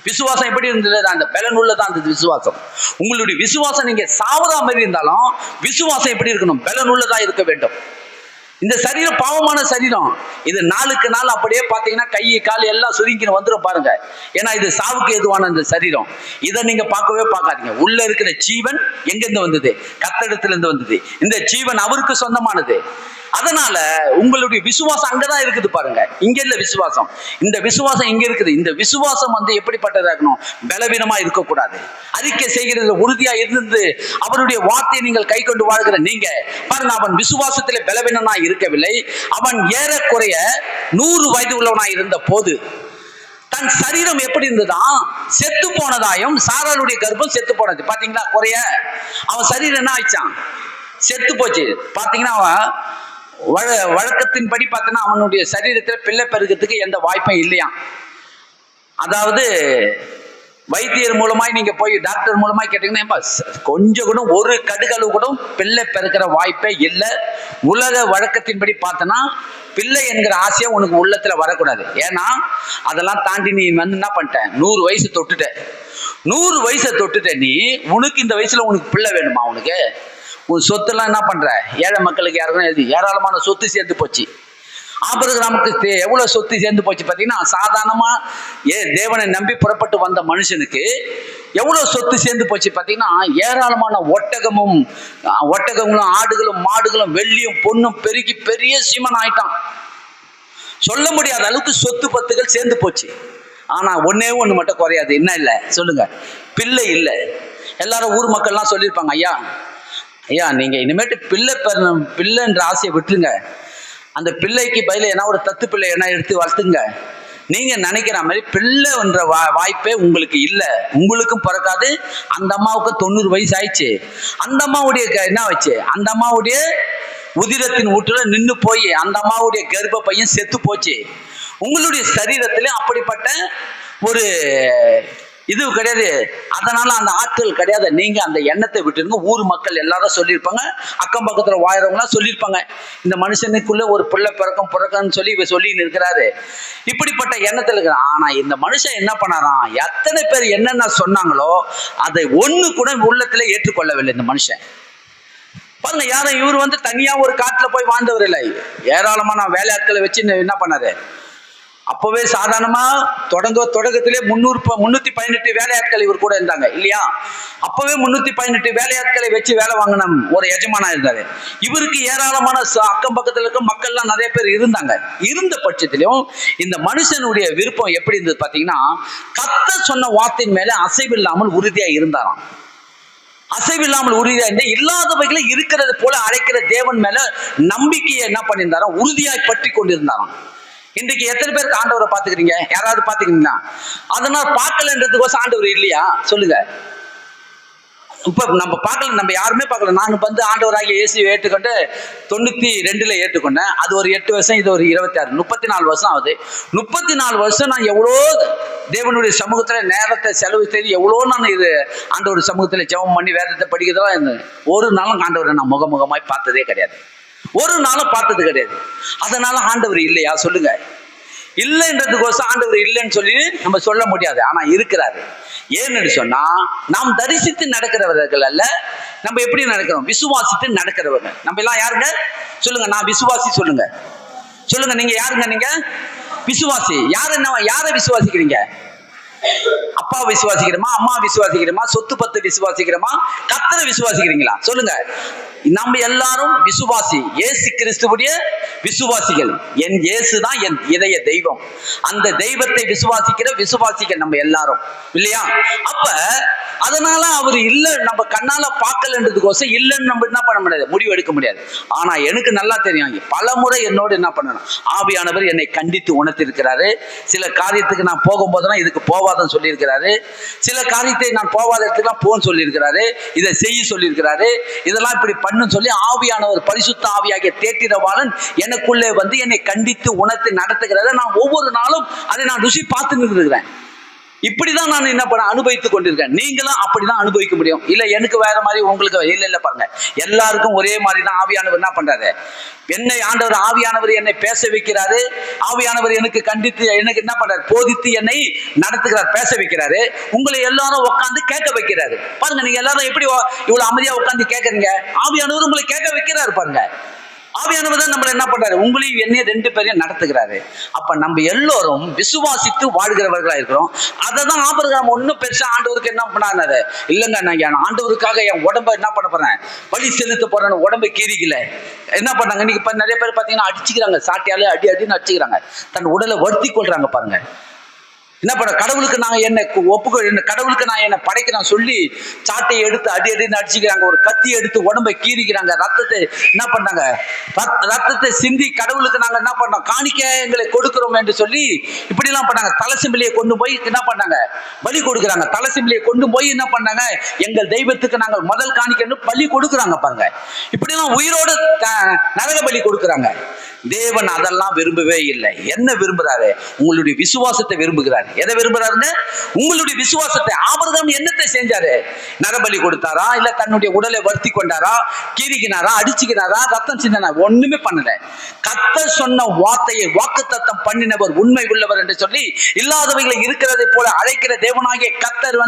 Speaker 1: விசுவாசம் எப்படி இருந்தது? அந்த பலன் உள்ளதான் அந்த விசுவாசம். உங்களுடைய விசுவாசம் நீங்க சாவதா மாதிரி இருந்தாலும் விசுவாசம் எப்படி இருக்கணும்? பலன் உள்ளதா இருக்க வேண்டும். இந்த சரீரம் பாவமான சரீரம். இது நாளுக்கு நாள் அப்படியே பார்த்தீங்கன்னா கை கால் எல்லாம் சுருங்கின்னு வந்துடும் பாருங்க. ஏன்னா இது சாவுக்கு ஏதுவான இந்த சரீரம். இதை நீங்க பார்க்கவே பார்க்காதீங்க. உள்ள இருக்கிற ஜீவன் எங்கிருந்து வந்தது? கர்த்தரிடத்துல இருந்து வந்தது. இந்த ஜீவன் அவருக்கு சொந்தமானது. அதனால உங்களுடைய விசுவாசம் அங்கதான் இருக்குது பாருங்க. இங்க இல்ல விசுவாசம். இந்த விசுவாசம் இங்க இருக்குது. இந்த விசுவாசம் எப்படிப்பட்டதா இருக்கணும்? பலவீனமா இருக்கக்கூடாது. அறிக்கை செய்கிறது உறுதியா இருந்து அவருடைய வார்த்தையை நீங்கள் கை கொண்டு வாழ்கிற நீங்க பாருங்க. அவன் விசுவாசத்திலே பலவீனனா இருக்கவில்லை. அவன் ஏறக்குறைய 100 வயது உள்ளவனாய் இருந்த போது தன் சரீரம் எப்படி இருந்ததான்? செத்து போனதாயும், சாராளுடைய கர்ப்பம் செத்து போனது. பாத்தீங்களா குறைய? அவன் சரீரம் என்ன ஆயிடுச்சான்? செத்து போச்சு. பாத்தீங்கன்னா அவன் வழக்கத்தின்படி பார்த்தோன்னா அவனுடைய சரீரத்தில் பிள்ளை பெருக்கிறதுக்கு எந்த வாய்ப்பும் இல்லையா. அதாவது வைத்தியர் மூலமாய் நீங்க போய் டாக்டர் மூலமாய் கேட்டீங்கன்னா கொஞ்சம் கூட ஒரு கடுகளவு கூட பிள்ளை பெருக்கிற வாய்ப்பே இல்லை. உலக வழக்கத்தின்படி பார்த்தோன்னா பிள்ளை என்கிற ஆசையை உனக்கு உள்ளத்துல வரக்கூடாது. ஏன்னா அதெல்லாம் தாண்டி நீ என்ன பண்ணிட்ட? 100 வயசு தொட்டுட்ட. 100 வயசை தொட்டுட்ட நீ. உனக்கு இந்த வயசுல உனக்கு பிள்ளை வேணுமா? உனக்கு உன் சொத்துலாம் என்ன பண்ற? ஏழை மக்களுக்கு யாருக்கும் எழுதி ஏராளமான சொத்து சேர்ந்து போச்சு. ஆபிரகாமுக்கு எவ்வளவு சொத்து சேர்ந்து போச்சு பார்த்தீங்கன்னா, சாதாரணமா தேவனை நம்பி புறப்பட்டு வந்த மனுஷனுக்கு எவ்வளவு சொத்து சேர்ந்து போச்சு பார்த்தீங்கன்னா, ஏராளமான ஒட்டகங்களும் ஆடுகளும் மாடுகளும் வெள்ளியும் பொண்ணும் பெருகி பெரிய சீமன் ஆயிட்டான். சொல்ல முடியாத அளவுக்கு சொத்து பத்துகள் சேர்ந்து போச்சு. ஆனா ஒன்னே ஒண்ணு மட்டும் குறையாது. என்ன இல்லை சொல்லுங்க? பிள்ளை இல்லை. எல்லாரும் ஊர் மக்கள்லாம் சொல்லியிருப்பாங்க, ஐயா நீங்க இனிமேட்டு பிள்ளைன்ற ஆசையை விட்டுருங்க. அந்த பிள்ளைக்கு பதில என்ன ஒரு தத்து பிள்ளை என்ன எடுத்து வளர்த்துங்க. நீங்க நினைக்கிற மாதிரி பிள்ளை என்ற வாய்ப்பே உங்களுக்கு இல்லை. உங்களுக்கும் பிறக்காது. அந்த அம்மாவுக்கு 90 வயசு ஆயிடுச்சு. அந்த அம்மாவுடைய என்ன வச்சு, அந்த அம்மாவுடைய உதிரத்தின் ஊற்றுல நின்று போய் அந்த அம்மாவுடைய கர்ப்ப பையன் செத்து போச்சு. உங்களுடைய சரீரத்திலே அப்படிப்பட்ட ஒரு இது கிடையாது. அதனால அந்த ஆற்றல் கிடையாது. நீங்க அந்த எண்ணத்தை விட்டுருங்க. ஊர் மக்கள் எல்லாரும் சொல்லியிருப்பாங்க, அக்கம் பக்கத்துல வாழறவங்களாம் சொல்லியிருப்பாங்க, இந்த மனுஷனுக்குள்ள ஒரு பிள்ளை பிறக்கம்னு சொல்லி இவ சொல்லி இருக்கிறாரு. இப்படிப்பட்ட எண்ணத்துல இருக்கிற. ஆனா இந்த மனுஷன் என்ன பண்ணாராம், எத்தனை பேர் என்னென்ன சொன்னாங்களோ அதை ஒண்ணு கூட உள்ளத்துல ஏற்றுக்கொள்ளவில்லை இந்த மனுஷன். பாருங்க, யாரும் இவர் தனியா ஒரு காட்டுல போய் வாழ்ந்தவர் இல்லை. ஏராளமான வேலையாட்களை வச்சு என்ன பண்ணாரு. அப்பவே சாதாரணமா தொடக்கத்திலே 318 வேலையாட்கள் இவர் கூட இருந்தாங்க இல்லையா. அப்பவே 318 வேலையாட்களை வச்சு வேலை வாங்கின ஒரு எஜமானா இருந்தாரு. இவருக்கு ஏராளமான அக்கம் பக்கத்துல இருக்க மக்கள்லாம் நிறைய பேர் இருந்தாங்க. இருந்த பட்சத்திலும் இந்த மனுஷனுடைய விருப்பம் எப்படி இருந்தது பாத்தீங்கன்னா, கர்த்தர் சொன்ன வார்த்தையின் மேல அசைவில்லாமல் உறுதியா இருந்தாராம். அசைவில்லாமல் உறுதியா இருந்த இல்லாதவைகளை இருக்கிறது போல அழைக்கிற தேவன் மேல நம்பிக்கையை என்ன பண்ணியிருந்தாராம், உறுதியாய் பற்றி கொண்டிருந்தாராம். இன்றைக்கு எத்தனை பேருக்கு ஆண்டவரை பாத்துக்கிறீங்க? யாராவது பாத்துக்கிறீங்களா? அதனால பார்க்கலன்றதுக்கோசம் ஆண்டவர் இல்லையா? சொல்லுங்க. இப்ப நம்ம பார்க்கல, நம்ம யாருமே பார்க்கல. நான் ஆண்டவராகிய இயேசுவை ஏற்றுக்கொண்டு 92 ஏற்றுக்கொண்டேன். அது ஒரு 8 வருஷம், இது ஒரு 26, 34 வருஷம் ஆகுது. 34 வருஷம் நான் எவ்வளோ தேவனுடைய சமூகத்துல நேரத்தை செலவு செய்து எவ்வளோ நான் இது ஆண்டவர் சமூகத்துல ஜெபம் பண்ணி வேதத்தை படிக்கிறதெல்லாம் இருந்தேன். ஒரு நாளும் ஆண்டவரை நான் முகமுகமாய் பார்த்ததே கிடையாது. ஒரு நாளும் பார்த்தது கிடையாது. அதனால ஆண்டவர் இல்லையா? சொல்லுங்க. இல்லைன்றதுக்கோசம் ஆண்டவர் இல்லைன்னு சொல்லி நம்ம சொல்ல முடியாது. ஆனா இருக்கிறாரு. ஏன்னு சொன்னா, நாம் தரிசித்து நடக்கிறவர்கள் அல்ல, நம்ம எப்படி நடக்கிறோம், விசுவாசித்து நடக்கிறவங்க. நம்ம எல்லாம் யாருங்க சொல்லுங்க? நான் விசுவாசி. சொல்லுங்க, சொல்லுங்க. நீங்க யாருங்க? நீங்க விசுவாசி. யாரை விசுவாசிக்கிறீங்க? அப்பா விசுவாசிக்கிறோமா? அம்மா விசுவாசிக்கிறோமா? சொத்து பத்து விசுவாசிக்கிறோமா? கர்த்தரை விசுவாசிக்கிறீங்களா? சொல்லுங்க. நம்ம எல்லாரும் விசுவாசி, இயேசு கிறிஸ்துவுடைய விசுவாசிகள். என் இயேசு தான் என் இதய தெய்வம். அந்த தெய்வத்தை விசுவாசிக்கிற விசுவாசிகள் நம்ம எல்லாரும் இல்லையா? அப்ப அதனால அவர் இல்ல, நம்ம கண்ணால பார்க்கலன்றதுக்கோசம் இல்லைன்னு நம்ம என்ன பண்ண முடியாது, முடிவு எடுக்க முடியாது. ஆனா எனக்கு நல்லா தெரியும், பல முறை என்னோடு என்ன பண்ணணும், ஆவியானவர் என்னை கண்டித்து உணர்த்திருக்கிறாரு. சில காரியத்துக்கு நான் போகும்போதெல்லாம் இதுக்கு போவாதன்னு சொல்லியிருக்கிறாரு. சில காரியத்தை நான் போவாத இடத்துக்குலாம் போன்னு சொல்லியிருக்கிறாரு. இதை செய்ய சொல்லியிருக்கிறாரு. இதெல்லாம் இப்படி பண்ணுன்னு சொல்லி ஆவியானவர், பரிசுத்த ஆவியாகிய தேற்றிரவாளன் எனக்குள்ளே என்னை கண்டித்து உணர்த்தி நடத்துகிறாரு. நான் ஒவ்வொரு நாளும் அதை நான் ருசி பார்த்து இருக்கிறேன். இப்படிதான் நான் என்ன பண்ண அனுபவித்துக் கொண்டிருக்கேன். நீங்களும் அப்படிதான் அனுபவிக்க முடியும். இல்ல எனக்கு வேற மாதிரி, உங்களுக்கு இல்ல பாருங்க, எல்லாருக்கும் ஒரே மாதிரி தான் ஆவியானவர் என்ன பண்றாரு. என்னை ஆண்டவர் ஆவியானவர் என்னை பேச வைக்கிறாரு. ஆவியானவர் எனக்கு கண்டித்து எனக்கு என்ன பண்றாரு, போதித்து என்னை நடத்துகிறார், பேச வைக்கிறாரு. உங்களை எல்லாரும் உட்காந்து கேட்க வைக்கிறாரு. பாருங்க, நீங்க எல்லாரும் எப்படி இவ்வளவு அமைதியா உட்காந்து கேட்கறீங்க? ஆவியானவர் உங்களை கேட்க வைக்கிறாரு. பாருங்க, ஆவியானவர் தான் நம்மள என்ன பண்றாரு, உங்களையும் என்னைய 2 பேரையும் நடத்துகிறாரு. அப்ப நம்ம எல்லோரும் விசுவாசித்து வாழ்கிறவர்களா இருக்கிறோம். அததான் ஆபிரகாம் ஒன்னும் பெருசா ஆண்டவருக்கு என்ன பண்ணாரு, இல்லைங்க நான் ஆண்டவருக்காக என் உடம்ப என்ன பண்ண போறேன், பலி செலுத்த போறேன்னு உடம்பை கீறிக்கல. என்ன பண்ணாங்க, இன்னைக்கு நிறைய பேர் பாத்தீங்கன்னா அடிச்சுக்கிறாங்க, சாட்டியாலே அடின்னு அடிச்சுக்கிறாங்க, தன் உடலை வருத்தி கொள்றாங்க. பாருங்க, என்ன பண்ண, கடவுளுக்கு நாங்க என்ன கடவுளுக்கு நான் என்ன படைக்கிறேன் சொல்லி சாட்டையை எடுத்து அடின்னு அடிச்சுக்கிறாங்க. ஒரு கத்தி எடுத்து உடம்பை கீறிக்கிறாங்க. ரத்தத்தை என்ன பண்ணாங்க, ரத்தத்தை சிந்தி கடவுளுக்கு நாங்க என்ன பண்ணோம், காணிக்க எங்களை கொடுக்கிறோம் என்று சொல்லி இப்படி எல்லாம் பண்ணாங்க. தலைசிம்பிளியை கொண்டு போய் என்ன பண்ணாங்க, பலி கொடுக்குறாங்க. தலைசிம்பிளியை கொண்டு போய் என்ன பண்ணாங்க, எங்கள் தெய்வத்துக்கு நாங்கள் முதல் காணிக்கன்னு பலி கொடுக்குறாங்க. பாருங்க, இப்படி எல்லாம் உயிரோடு நரக பலி கொடுக்குறாங்க. தேவன் அதெல்லாம் விரும்பவே இல்லை. என்ன விரும்புறாரு, உங்களுடைய விசுவாசத்தை விரும்புகிறார். எதை விரும்புறாருங்க, உங்களுடைய விசுவாசத்தை. ஆபிரகாம் என்னத்தை செஞ்சாரு, நரபலி கொடுத்தாரா, இல்ல தன்னுடைய உடலை வருத்தி கொண்டாரா, கீறிக்கினாரா, அடிச்சுக்கினாரா, ரத்தம் சிந்தினா? ஒண்ணுமே பண்ணல. கர்த்தர் சொன்ன வார்த்தையை வாக்குத்தத்தம் பண்ணினவர் உண்மை உள்ளவர் என்று சொல்லி, இல்லாதவைகளை இருக்கிறதை போல அழைக்கிற தேவனாகிய கர்த்தர்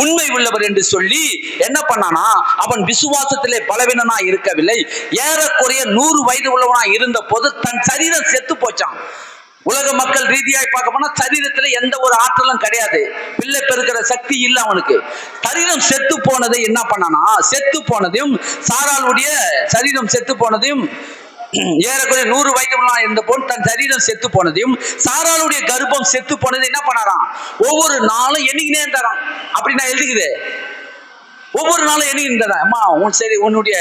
Speaker 1: உண்மை உள்ளவர் என்று சொல்லி என்ன பண்ணானா, அவன் விசுவாசத்திலே பலவீனனா இருக்கவில்லை. ஏறக்குறைய 100 வயது உள்ளவனா இருந்த போது தன் சரீரம் செத்து போச்சான். உலக மக்கள் ரீதியாய் பார்க்க போனா சரீரத்துல எந்த ஒரு ஆற்றலும் கிடையாது, பிள்ளை பெருக்கிற சக்தி இல்லை அவனுக்கு. சரீரம் செத்து போனதை என்ன பண்ணானா, செத்து போனதையும் சாராளுடைய சரீரம் செத்து போனதையும், ஏறக்குறைய 100 வயதுலாம் இருந்த போது தன் சரீரம் செத்து போனதையும் சாராளுடைய கர்ப்பம் செத்து போனதை என்ன பண்ணாராம், ஒவ்வொரு நாளும் எண்ணிக்கினே இருந்தாராம். அப்படி நான் எழுதுக்குது ஒவ்வொரு நாளும் எண்ணின்றதா, அம்மா உன்னுடைய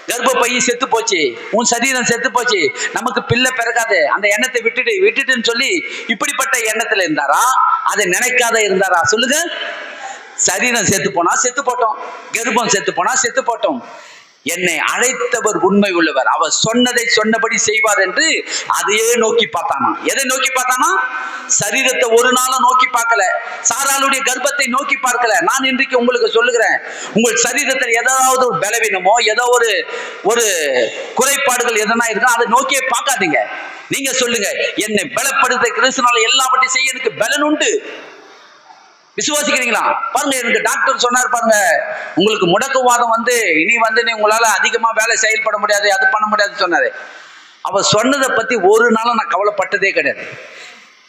Speaker 1: கர்ப்பப்பை செத்து போச்சு, உன் சரீரம் செத்து போச்சு, நமக்கு பிள்ளை பிறக்காது, அந்த எண்ணத்தை விட்டுட்டுன்னு சொல்லி இப்படிப்பட்ட எண்ணத்துல இருந்தாரா? அதை நினைக்காத இருந்தாரா? சொல்லுங்க. சரீரம் செத்து போனா செத்து போட்டோம், கர்ப்பம் செத்து போனா செத்து போட்டோம். என்னை அழைத்தவர் உண்மை உள்ளவர், அவர் சொன்னதை சொன்னபடி செய்வார் என்று அதையே நோக்கி பார்த்தானா. எதை நோக்கி பார்த்தானா? சரீரத்தை ஒரு நாளும் நோக்கி பார்க்கல, சாராளுடைய கர்ப்பத்தை நோக்கி பார்க்கல. நான் இன்றைக்கு உங்களுக்கு சொல்லுகிறேன், உங்கள் சரீரத்தில் ஏதாவது ஒரு பலவீனமோ ஏதோ ஒரு குறைபாடுகள் எதனா இருக்கா, அதை நோக்கியே பார்க்காதீங்க. நீங்க சொல்லுங்க, என்னை பலப்படுத்த கிறிஸ்துனால எல்லாவற்றையும் செய்ய எனக்கு பலன் உண்டு. விசுவாசிக்கிறீங்களா? பாருங்க, எனக்கு டாக்டர் சொன்னார் பாருங்க, உங்களுக்கு முடக்குவாதம் இனி உங்களால அதிகமா வேலை செயல்பட முடியாது, அது பண்ண முடியாது சொன்னாரு. அவர் சொன்னதை பத்தி ஒரு நாளும் நான் கவலைப்பட்டதே கிடையாது.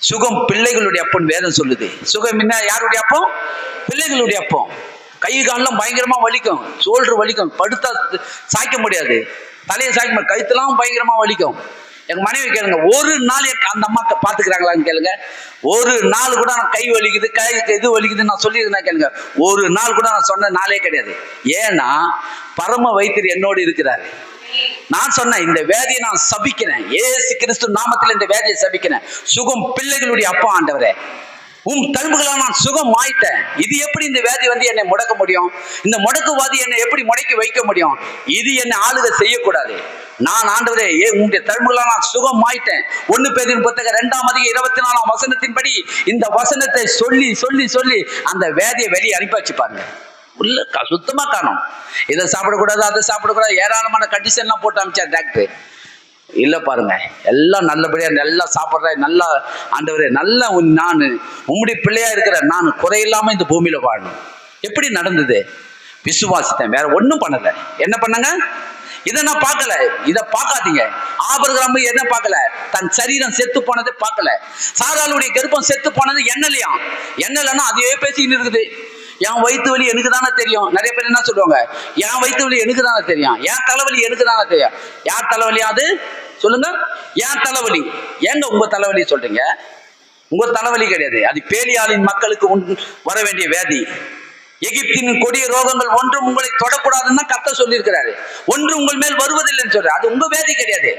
Speaker 1: சுகம் பிள்ளைகளுடைய அப்பன் வேதம் சொல்லுது. சுகம் என்ன? யாருடைய அப்பம்? பிள்ளைகளுடைய அப்பம். கை காலெல்லாம் பயங்கரமா வலிக்கும், சோல்டர் வலிக்கும், படுத்தா சாய்க்க முடியாது, தலையை சாய்க்க முடியாது, கழுத்துலாம் பயங்கரமா வலிக்கும். எங்க மனைவி கேளுங்க, ஒரு நாள் அந்த அம்மா பாத்துக்கிறாங்களான்னு கேளுங்க. ஒரு நாள் கூட நான் கை வலிக்குது, இது வலிக்குதுன்னு நான் சொல்லியிருந்தேன் கேளுங்க. ஒரு நாள் கூட நான் சொன்ன நாளே கிடையாது. ஏன்னா பரம வைத்தியர் என்னோடு இருக்கிறாரு. நான் சொன்னேன், இந்த வேதியை நான் சபிக்கிறேன், இயேசு கிறிஸ்து நாமத்தில் இந்த வேதியை சபிக்கிறேன். சுகம் பிள்ளைகளுடைய அப்பா ஆண்டவரே, தழும்புகளால் நான் சுகம் ஆயிட்டேன். இது எப்படி இந்த வேதி என்னை முடக்க முடியும்? இந்த முடக்குவாதி என்னை எப்படி முடக்கி வைக்க முடியும்? இது என்னை ஆளுகை செய்யக்கூடாது. நான் ஆண்டவரே, உங்களுடைய தழும்புகளால் நான் சுகம் ஆயிட்டேன். 1 பேதுரு புத்தகம் 2:24 வசனத்தின்படி இந்த வசனத்தை சொல்லி சொல்லி சொல்லி அந்த வேதியை வெளியே அனுப்பி வச்சு பாருங்க. உள்ள சுத்தமா காணும். இதை சாப்பிடக்கூடாது, அதை சாப்பிடக்கூடாது, ஏராளமான கண்டிஷன்லாம் போட்டு அனுப்பிச்சார் டாக்டர். இல்ல பாருங்க, எல்லாம் நல்லபடியா நல்லா சாப்பிட்றேன், நல்லா ஆண்டவரே, நல்லா நான் உம்முடைய பிள்ளையா இருக்கிற நான் குறையில்லாம இந்த பூமியில வாழணும். எப்படி நடந்தது? விசுவாசித்தேன், வேற ஒன்றும் பண்ணல. என்ன பண்ணாங்க? இதை நான் பார்க்கல. இதை பார்க்காதீங்க. ஆபிரகாம் என்ன பார்க்கல? தன் சரீரம் செத்து போனதை பார்க்கல. சாராளுடைய கர்ப்பம் செத்து போனது எண்ணலையாம். எண்ணலைன்னா அதே பேசிக்கிட்டு இருக்குது. என் வயிற்று வலி எனக்கு தானே தெரியும். நிறைய பேர் என்ன சொல்லுவாங்க, என் வயிற்று வலி எனக்கு தானே தெரியும், என் தலைவலி எனக்கு தானே தெரியும். யார் தலைவலியாது சொல்லுங்க? என் தலைவலி. ஏங்க உங்க தலைவலி சொல்றீங்க? உங்க தலைவலி கிடையாது, அது பேலியாளின் மக்களுக்கு வர வேண்டிய வியாதி. எகிப்தின் கொடிய ரோகங்கள் ஒன்றும் உங்களை தொடக்கூடாதுன்னு கர்த்தர் சொல்லியிருக்கிறாரு. ஒன்று உங்கள் மேல் வருவதில்லைன்னு சொல்ற, அது உங்க வியாதி கிடையாது.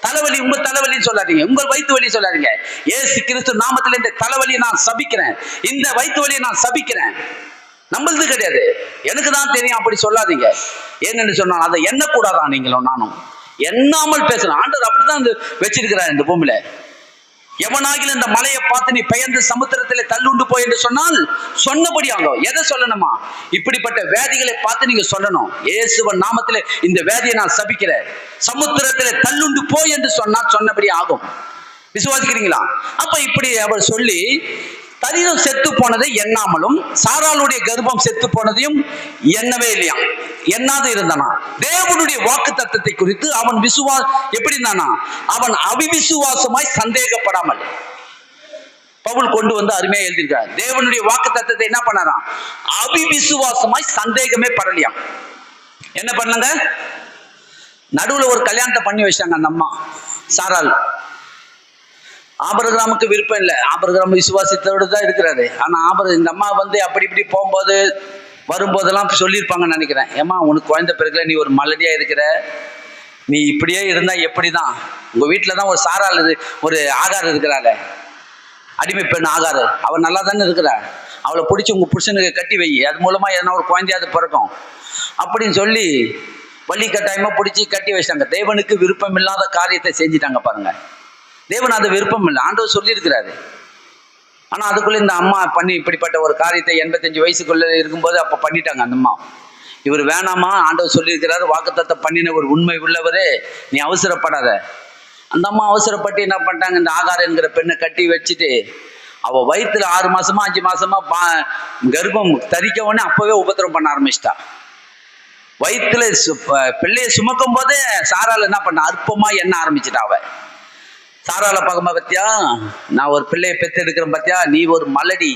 Speaker 1: தலைவலி உங்க தலைவலின்னு சொல்லாதீங்க, உங்கள் வயிற்று வலி சொல்லாதீங்க. இயேசு கிறிஸ்து நாமத்தில் இந்த தலைவலியை நான் சபிக்கிறேன், இந்த வயிற்று வலியை நான் சபிக்கிறேன். நம்மளது கிடையாது, எனக்கு தான் தெரியும் அப்படி சொல்லாதீங்க. என்னன்னு சொன்னா அதை எண்ணக்கூடாதான். நீங்களும் நானும் எண்ணாமல் பேசணும். ஆண்டவர் அப்படிதான் வச்சிருக்கிறார் இந்த பூமியில. எவனாகிலும் இந்த மலையை பார்த்து நீ பெயர்ந்து சமுத்திரத்திலே தள்ளுண்டு போய் என்று சொன்னால் சொன்னபடி ஆகும். எதை சொல்லணுமா? இப்படிப்பட்ட வேதிகளை பார்த்து நீங்க சொல்லணும், இயேசுவின் நாமத்திலே இந்த வேதியை நான் சபிக்கிறேன், சமுத்திரத்திலே தள்ளுண்டு போய் என்று சொன்னால் சொன்னபடி ஆகும். விசுவாசிக்கிறீங்களா? அப்ப இப்படி அவர் சொல்லி சரீரம் செத்து போனதை எண்ணாமலும் சாராளுடைய கர்ப்பம் செத்து போனதையும் எண்ணவே இல்லையா, எண்ணாது இருந்தானா. தேவனுடைய வாக்கு தத்தத்தை குறித்து அவன் எப்படி இருந்தானா? அவன் அவிவிசுவாசமாய் சந்தேகப்படாமல். பவுல் கொண்டு வந்து அருமையா எழுதியிருக்கார். தேவனுடைய வாக்கு தத்தத்தை என்ன பண்ணாராம்? அவிவிசுவாசமாய் சந்தேகமே படலையாம். என்ன பண்ணாங்க? நடுவுல ஒரு கல்யாணத்தை பண்ணி வச்சாங்க அந்த அம்மா சாராள். ஆபிரகாமுக்கு விருப்பம் இல்லை, ஆபிரகாம் விசுவாசத்தோடு தான் இருக்கிறாரு. ஆனா இந்த அம்மா அப்படி இப்படி போகும்போது வரும்போதெல்லாம் சொல்லியிருப்பாங்கன்னு நினைக்கிறேன், ஏமா உனக்கு குழந்தை பிறகுல நீ ஒரு மலடியா இருக்கிற, நீ இப்படியே இருந்தா எப்படிதான்? உங்க வீட்டுல தான் ஒரு சாராள் ஒரு ஆகார் இருக்கிறாள், அடிமை பெண் ஆகாரு, அவள் நல்லா தானே இருக்கிறா, அவளை பிடிச்சி உங்க புருஷனுக்கு கட்டி வை, அது மூலமா எதனா ஒரு குழந்தையாவது பிறக்கும் அப்படின்னு சொல்லி வள்ளி கட்டாயமா பிடிச்சி கட்டி வச்சாங்க. தேவனுக்கு விருப்பம் இல்லாத காரியத்தை செஞ்சிட்டாங்க பாருங்க. தேவன் அது விருப்பம் இல்லை, ஆண்டவர் சொல்லியிருக்கிறாரு. ஆனா அதுக்குள்ள இந்த அம்மா பண்ணி இப்படிப்பட்ட ஒரு காரியத்தை 85 வயசுக்குள்ள இருக்கும்போது அப்ப பண்ணிட்டாங்க அந்த அம்மா. இவர் வேணாமா, ஆண்டவர் சொல்லியிருக்கிறாரு, வாக்குத்தத்தம் பண்ணின ஒரு உண்மை உள்ளவரே, நீ அவசரப்படாத. அந்த அம்மா அவசரப்பட்டு என்ன பண்ணிட்டாங்க, இந்த ஆகார் என்கிற பெண்ணை கட்டி வச்சுட்டு அவ வயிற்றுல 6 மாசமா 5 மாசமா கர்ப்பம் தரிக்க உடனே அப்பவே உபத்திரம் பண்ண ஆரம்பிச்சிட்டா. வயிற்றுல பிள்ளையை சுமக்கும் போதே சாரால் என்ன பண்ண, அற்பமா எண்ண ஆரம்பிச்சுட்டா. அவ சாரால பார்க்கும்போது, பத்தியா நான் ஒரு பிள்ளையை பெற்று எடுக்கிறேன், பத்தியா நீ ஒரு மலடி,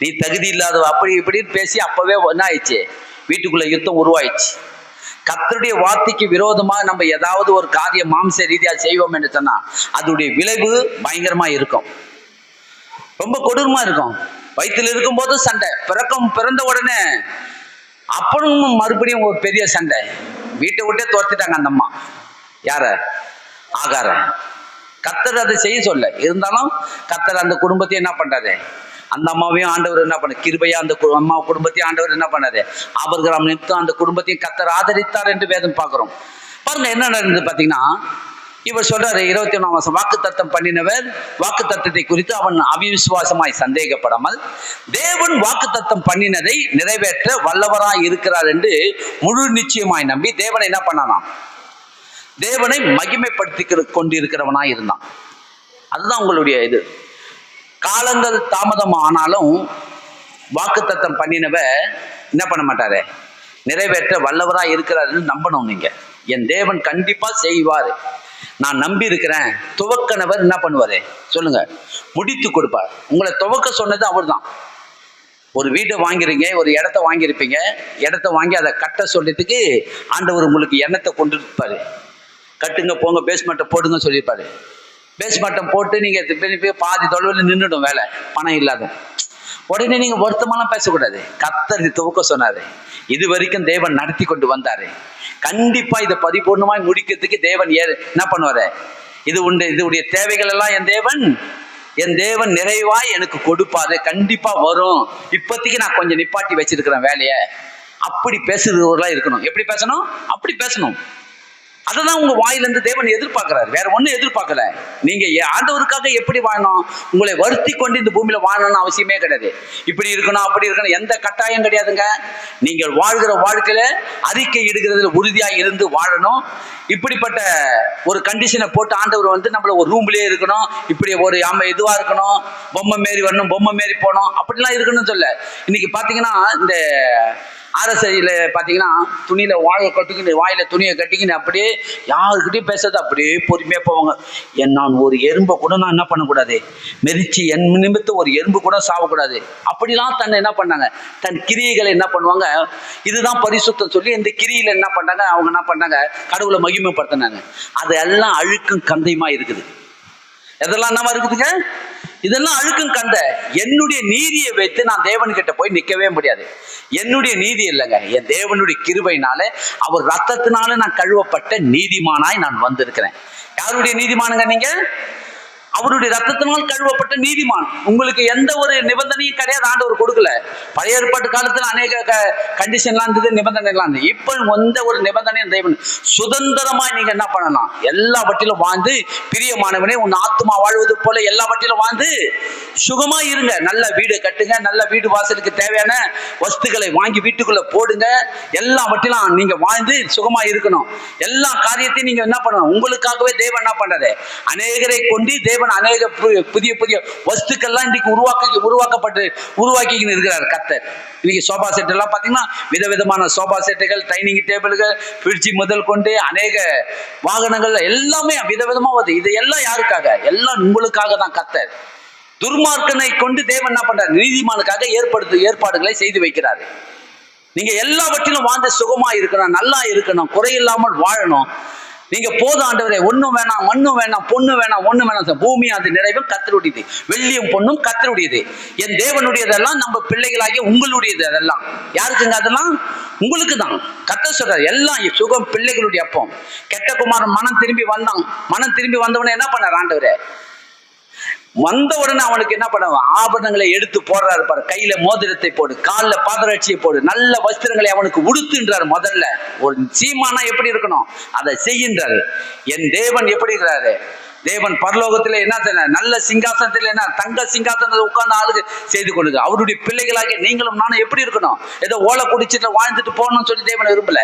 Speaker 1: நீ தகுதி இல்லாத, அப்படி இப்படின்னு பேசி அப்பவே என்ன ஆயிடுச்சு, வீட்டுக்குள்ள யுத்தம் உருவாயிடுச்சு. கர்த்தருடைய வார்த்தைக்கு விரோதமா நம்ம ஏதாவது ஒரு காரியம் மாம்ச ரீதியா செய்வோம் என்று சொன்னா அதோடைய விளைவு பயங்கரமா இருக்கும், ரொம்ப கொடூரமா இருக்கும். வயிற்றுல இருக்கும் போது சண்டை, பிறந்த உடனே அப்புறம் மறுபடியும் ஒரு பெரிய சண்டை, வீட்டை விட்டே துரத்திட்டாங்க அந்த அம்மா. யார? ஆகார. கர்த்தர் அதை செய்ய சொல்ல, இருந்தாலும் கர்த்தர் அந்த குடும்பத்தையும் என்ன பண்றாரு, அந்த அம்மாவையும் ஆண்டவர் என்ன பண்ண, கிருபையா அந்த அம்மா குடும்பத்தையும் ஆண்டவர் என்ன பண்ணாரு, ஆபிரகாம் நிமித்தம் அந்த குடும்பத்தையும் கர்த்தர் ஆதரித்தார் என்று வேதம் பார்க்கிறோம். பாருங்க என்ன நடந்தது பாத்தீங்கன்னா, இவர் சொல்றாரு 21ஆம் வருஷம், வாக்கு தத்தம் பண்ணினவர் வாக்கு தத்தத்தை குறித்து அவன் அவிசுவாசமாய் சந்தேகப்படாமல் தேவன் வாக்கு தத்தம் பண்ணினதை நிறைவேற்ற வல்லவராய் இருக்கிறார் என்று முழு நிச்சயமாய் நம்பி தேவனை என்ன பண்ணானாம், தேவனை மகிமைப்படுத்தி கொண்டிருக்கிறவனாய் இருந்தான். அதுதான் உங்களுடைய இது. காலங்கள் தாமதம் ஆனாலும் வாக்கு தத்தம் பண்ணினவ என்ன பண்ண மாட்டாரு, நிறைவேற்ற வல்லவராய் இருக்கிறாருன்னு நம்பணும். நீங்க என் தேவன் கண்டிப்பா செய்வார், நான் நம்பி இருக்கிறேன். துவக்கனவர் என்ன பண்ணுவாரு சொல்லுங்க, முடித்து கொடுப்பார். உங்களை துவக்க சொன்னது அவர் தான். ஒரு வீட்டை வாங்கிறீங்க, ஒரு இடத்த வாங்கியிருப்பீங்க, இடத்த வாங்கி அதை கட்ட சொல்றதுக்கு ஆண்டவர் உங்களுக்கு எண்ணத்தை கொண்டு இருப்பாரு. கட்டுங்க போங்க, பேஸ்மெண்ட்டை போடுங்க சொல்லியிருப்பாரு. பேஸ்மெண்ட்டை போட்டு நீங்க பாதி தொலைவில் நின்றுடும் வேலை, பணம் இல்லாத. உடனே நீங்க வருத்தமாலாம் பேசக்கூடாது. கர்த்தர் துவக்க சொன்னாரு, இது வரைக்கும் தேவன் நடத்தி கொண்டு வந்தாரு, கண்டிப்பா இதை பரிபூர்ணமாய் முடிக்கிறதுக்கு தேவன் என்ன பண்ணுவாரு, இது உண்டு, இதுடைய தேவைகள் எல்லாம் என் தேவன் நிறைவாய் எனக்கு கொடுப்பாரு, கண்டிப்பா வரும். இப்போதைக்கு நான் கொஞ்சம் நிப்பாட்டி வச்சிருக்கிறேன் வேலையை. அப்படி பேசுறவர்களா இருக்கணும். எப்படி பேசணும்? அப்படி பேசணும். அததான் உங்க வாயிலிருந்து தேவன் எதிர்பார்க்கிறாரு, வேற ஒண்ணும் எதிர்பார்க்கல. நீங்க ஆண்டவருக்காக எப்படி வாழணும், உங்களை வருத்தி கொண்டு இந்த பூமியில வாழணும்னு அவசியமே கிடையாது. இப்படி இருக்கணும் அப்படி இருக்கணும் எந்த கட்டாயம் கிடையாதுங்க. நீங்கள் வாழ்கிற வாழ்க்கையில அறிக்கை இடுகிறதுல உறுதியா இருந்து வாழணும். இப்படிப்பட்ட ஒரு கண்டிஷனை போட்டு ஆண்டவர் நம்மள ஒரு ரூம்லயே இருக்கணும், இப்படி ஒரு இதுவா இருக்கணும், பொம்மை மாரி வரணும், பொம்மை மாரி போகணும், அப்படிலாம் இருக்கணும்னு சொல்ல. இன்னைக்கு பாத்தீங்கன்னா இந்த அரசியல பாத்தீங்கன்னா துணியில வாழை கட்டிக்கின்னு, வாயில துணியை கட்டிக்கின்னு அப்படியே யாருக்கிட்டையும் பேசுறது அப்படியே பொறுமையா போவாங்க. நான் ஒரு எறும்பை கூட நான் என்ன பண்ணக்கூடாது, மெரிச்சு என் நிமித்தம் ஒரு எறும்பு கூட சாவக்கூடாது. அப்படிலாம் தன்னை என்ன பண்ணாங்க, தன் கிரியைகளை என்ன பண்ணுவாங்க, இதுதான் பரிசுத்தம் சொல்லி இந்த கிரியில என்ன பண்ணாங்க, அவங்க என்ன பண்ணாங்க, கடவுளை மகிமைப்படுத்தினாங்க. அதெல்லாம் அழுக்கும் கந்தையுமா இருக்குது. எதெல்லாம் என்னவா இருக்குதுங்க, இதெல்லாம் அழுக்கும் கந்த. என்னுடைய நீதியை வைத்து நான் தேவன் கிட்ட போய் நிற்கவே முடியாது. என்னுடைய நீதி இல்லைங்க, என் தேவனுடைய கிருபையினால அவர் ரத்தத்தினால நான் கழுவப்பட்ட நீதிமானாய் நான் வந்திருக்கிறேன். யாருடைய நீதிமானுங்க நீங்க? அவருடைய ரத்தத்தினால் கழுவப்பட்ட நீதிமான். உங்களுக்கு எந்த ஒரு நிபந்தனையும் கிடையாது, ஆண்டவர் கொடுக்கல. பழைய ஏற்பாட்டு காலத்துல அநேக கண்டிஷன்லாம் இருந்தது, நிபந்தனைலாம் இருந்தது. இப்ப எந்த ஒரு நிபந்தனையும் தேவன் சுதந்திரமாய் நீங்க என்ன பண்ணலாம், எல்லாவற்றிலும் வாழ்ந்து பிரியமானவனே உன் ஆத்மா வாழ்வது போல எல்லாவற்றிலும் வாழ்ந்து சுகமா இருங்க. நல்ல வீடு கட்டுங்க, நல்ல வீடு வாசலுக்கு தேவையான வஸ்துக்களை வாங்கி வீட்டுக்குள்ள போடுங்க. எல்லாவற்றிலும் நீங்க வாழ்ந்து சுகமா இருக்கணும். எல்லா காரியத்தையும் நீங்க என்ன பண்ணணும், உங்களுக்காகவே தேவன் என்ன பண்றாரு, அநேகரை கொண்டு தேவன் அநேக புதிய புதிய வஸ்துக்கள்லாம் இன்றைக்கு உருவாக்கின்னு இருக்கிறார் கர்த்தர். இன்னைக்கு சோபா செட் எல்லாம் பாத்தீங்கன்னா விதவிதமான சோபா செட்டுகள், டைனிங் டேபிள்கள், ஃப்ரிட்ஜ் முதல் கொண்டு அநேக வாகனங்கள் எல்லாமே விதவிதமா வருது. இது எல்லாம் யாருக்காக? எல்லாம் உங்களுக்காக தான் கர்த்தர். துர்மார்க்கனை கொண்டு தேவன் என்ன பண்றாரு, நீதிமானுக்காக ஏற்பாடுகளை செய்து வைக்கிறாரு. நீங்க எல்லாவற்றிலும் வாழ்ந்து சுகமா இருக்கணும், நல்லா இருக்கணும், குறையில்லாமல் வாழணும். நீங்க போதும் ஆண்டவரே, ஒண்ணும் வேணாம், மண்ணும் வேணாம், பொண்ணு வேணாம், ஒண்ணு வேணாம், பூமி அது நிறைவும் கர்த்தருடையது, வெள்ளியும் பொண்ணும் கர்த்தருடையது. என் தேவனுடையதெல்லாம் நம்ம பிள்ளைகளாகி உங்களுடையது. அதெல்லாம் யாருக்குங்க? அதெல்லாம் உங்களுக்கு தான். கர்த்தர் சொல்றாரு எல்லாம் சுகம் பிள்ளைகளுடைய அப்பம். கெட்ட குமாரன் மனம் திரும்பி வந்தவனே என்ன பண்ணார் ஆண்டவரே, வந்த உடனே அவனுக்கு என்ன பண்ணுவான், ஆபரணங்களை எடுத்து போடுறாரு பாரு. கையில மோதிரத்தை போடு, காலில் பாதரட்சியை போடு, நல்ல வஸ்திரங்களை அவனுக்கு உடுத்துன்றாரு. முதல்ல ஒரு சீமானா எப்படி இருக்கணும் அதை செய்கின்றாரு. என் தேவன் எப்படி இருக்கிறாரு, தேவன் பரலோகத்துல என்ன நல்ல சிங்காசனத்துல என்ன தங்க சிங்காசனத்தை உட்கார்ந்து ஆளுக்கு செய்து கொள்ளுது. அவருடைய பிள்ளைகளாக நீங்களும் நானும் எப்படி இருக்கணும், ஏதோ ஓலை குடிச்சிட்டு வாழ்ந்துட்டு போகணும்னு சொல்லி தேவனை விரும்பல.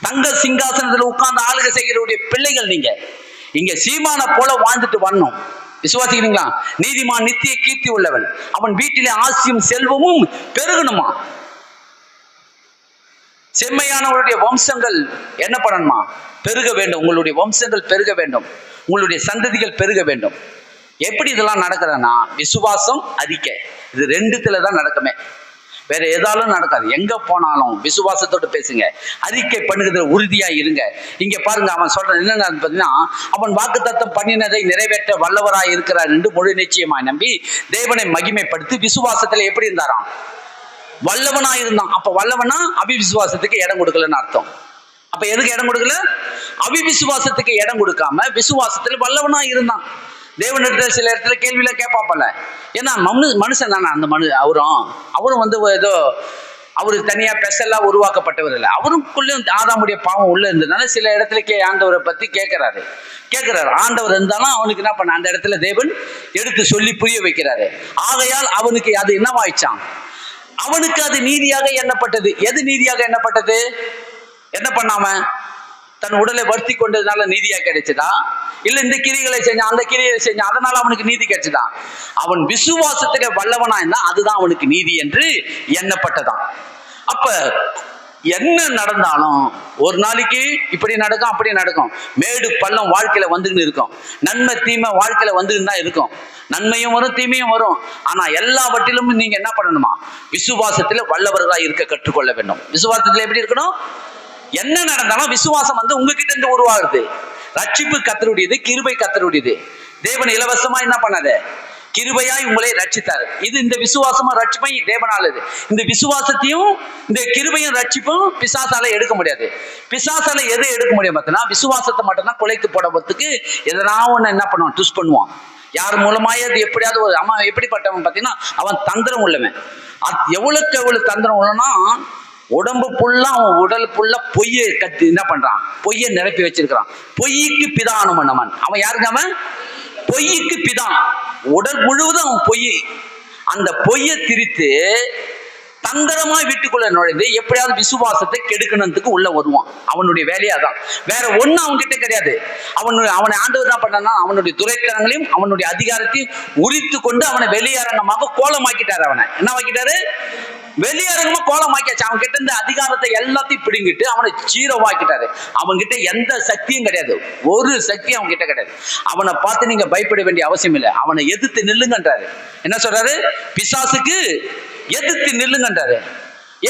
Speaker 1: தங்க சிங்காசனத்துல உட்கார்ந்து ஆளுக செய்கிறவுடைய பிள்ளைகள் நீங்க. இங்க சீமான போல வாழ்ந்துட்டு வரணும். விசுவாசிக்கிறீங்களா? நீதிமான் நித்திய கீர்த்தி உள்ளவன், அவன் வீட்டிலே ஆசியும் செல்வமும் பெருகணுமா. செம்மையானவருடைய வம்சங்கள் என்ன பண்ணணுமா, பெருக வேண்டும். உங்களுடைய வம்சங்கள் பெருக வேண்டும், உங்களுடைய சந்ததிகள் பெருக வேண்டும். எப்படி இதெல்லாம் நடக்குதுன்னா விசுவாசம் அறிக்கை, இது ரெண்டுத்துல தான் நடக்குமே, வேற ஏதாலும் நடக்காது. எங்க போனாலும் விசுவாசத்தோடு பேசுங்க, அறிக்கை பண்ணுகிறதுல உறுதியா இருங்க. இங்க பாருங்க அவன் சொல்ற என்னன்னு பார்த்தீங்கன்னா, அவன் வாக்குத்தத்தம் பண்ணினதை நிறைவேற்ற வல்லவராய் இருக்கிறார் என்று முழு நிச்சயமாய் நம்பி தேவனை மகிமைப்படுத்தி விசுவாசத்துல எப்படி இருந்தாராம், வல்லவனா இருந்தான். அப்ப வல்லவனா அவிசுவாசத்துக்கு இடம் கொடுக்கலன்னு அர்த்தம். அப்ப எதுக்கு இடம் கொடுக்கல? அவிசுவாசத்துக்கு இடம் கொடுக்காம விசுவாசத்துல வல்லவனா இருந்தான். தேவனிடத்துல சில இடத்துல கேள்வியில கேட்பாப்பல. ஏன்னா மனுஷன் தானே அந்த அவரும் வந்து ஏதோ அவருக்கு தனியா ஸ்பெஷலா உருவாக்கப்பட்டவர் இல்லை. அவருக்குள்ளேயும் ஆதாமுடைய பாவம் உள்ள இருந்ததுனால சில இடத்துல ஆண்டவரை பத்தி கேட்கிறாரு. ஆண்டவர் இருந்தாலும் அவனுக்கு என்ன பண்ண, அந்த இடத்துல தேவன் எடுத்து சொல்லி புரிய வைக்கிறாரு. ஆகையால் அவனுக்கு அது என்னவாயிச்சான்? அவனுக்கு அது நீதியாக எண்ணப்பட்டது. எது நீதியாக எண்ணப்பட்டது? என்ன பண்ணாம தன் உடலை வருத்தி கொண்டதுனால நீதியா கிடைச்சதா? இல்ல இந்த கிரிகளை செஞ்சான், அந்த கிரியை செஞ்சான், அதனால அவனுக்கு நீதி கிடைச்சதா? அவன் விசுவாசத்திலே வல்லவனா இருந்தா அதுதான் அவனுக்கு நீதி என்று எண்ணப்பட்டதான். அப்ப என்ன நடந்தாலும் ஒரு நாளைக்கு இப்படி நடக்கும், அப்படி நடக்கும். மேடு பள்ளம் வாழ்க்கையில வந்துன்னு இருக்கும். நன்மை தீமை வாழ்க்கையில வந்துன்னு தான் இருக்கும். நன்மையும் வரும், தீமையும் வரும். ஆனா எல்லாவற்றிலும் நீங்க என்ன பண்ணணுமா? விசுவாசத்துல வல்லவர்களா இருக்க கற்றுக்கொள்ள வேண்டும். விசுவாசத்துல எப்படி இருக்கணும்? என்ன நடந்தாலும் விசுவாசம் வந்து உங்ககிட்ட இருந்து உருவாகுது. ரட்சிப்பு கர்த்தருடையது, கிருபை கர்த்தருடையது. தேவன் இலவசமா என்ன பண்ணாது? கிருபையாய் உங்களை ரட்சித்தார். இது இந்த விசுவாசமா ரட்சிப்பை தேவனாலது. இந்த விசுவாசத்தையும் இந்த கிருபையும் ரட்சிப்பும் பிசாசால எடுக்க முடியாது. பிசாசால எதை எடுக்க முடியும் பார்த்தீங்கன்னா, விசுவாசத்தை மட்டும்தான் குலைத்து போடுறதுக்கு எதனா ஒன்று என்ன பண்ணுவான்? ட்விஸ்ட் பண்ணுவான். யார் மூலமாயே அது எப்படியாவது ஒரு அவன் எப்படிப்பட்டவன் பார்த்தீங்கன்னா, அவன் தந்திரம் உள்ளவன். எவ்வளவுக்கு எவ்வளவு தந்திரம் உள்ளனா, உடம்பு புல்லா அவன் உடல் புல்லா பொய்யை கட்டி என்ன பண்றான்? பொய்யை நிரப்பி வச்சிருக்கிறான். பொய்க்கு பிதானம் பண்ணவன் அவன். யாருக்கு அவன்? பொய்க்கு பிதான். உடல் முழுவதும் அவன் பொய். அந்த பொய்யை திரித்து தந்திரமாய் வீட்டுக்குள்ள நுழைந்து எப்படியாவது விசுவாசத்தை கெடுக்கணுன்றதுக்கு உள்ள வருவான். அவனுடைய வேலையா தான். வேற ஒண்ணு அவன்கிட்ட கிடையாது. அவனை ஆண்டவர் என்ன பண்ணா, அவனுடைய துரைத்தனங்களையும் அவனுடைய அதிகாரத்தையும் உரித்து கொண்டு அவனை வெளியரங்கமாக கோலமாக்கிட்டாரு. அவனை என்ன வாக்கிட்டாரு? வெளியரங்கமா கோலமாக்கியாச்சு. அவன் கிட்ட இந்த அதிகாரத்தை எல்லாத்தையும் பிடிங்கிட்டு அவனை ஜீரோவாக்கிட்டாரு. அவன்கிட்ட எந்த சக்தியும் கிடையாது. ஒரு சக்தியும் அவன் கிட்ட கிடையாது. அவனை பார்த்து நீங்க பயப்பட வேண்டிய அவசியம் இல்லை. அவனை எதிர்த்து நில்லுங்கன்றாரு. என்ன சொல்றாரு? பிசாசுக்கு எதிர்த்து நில்லுங்கன்றாரு.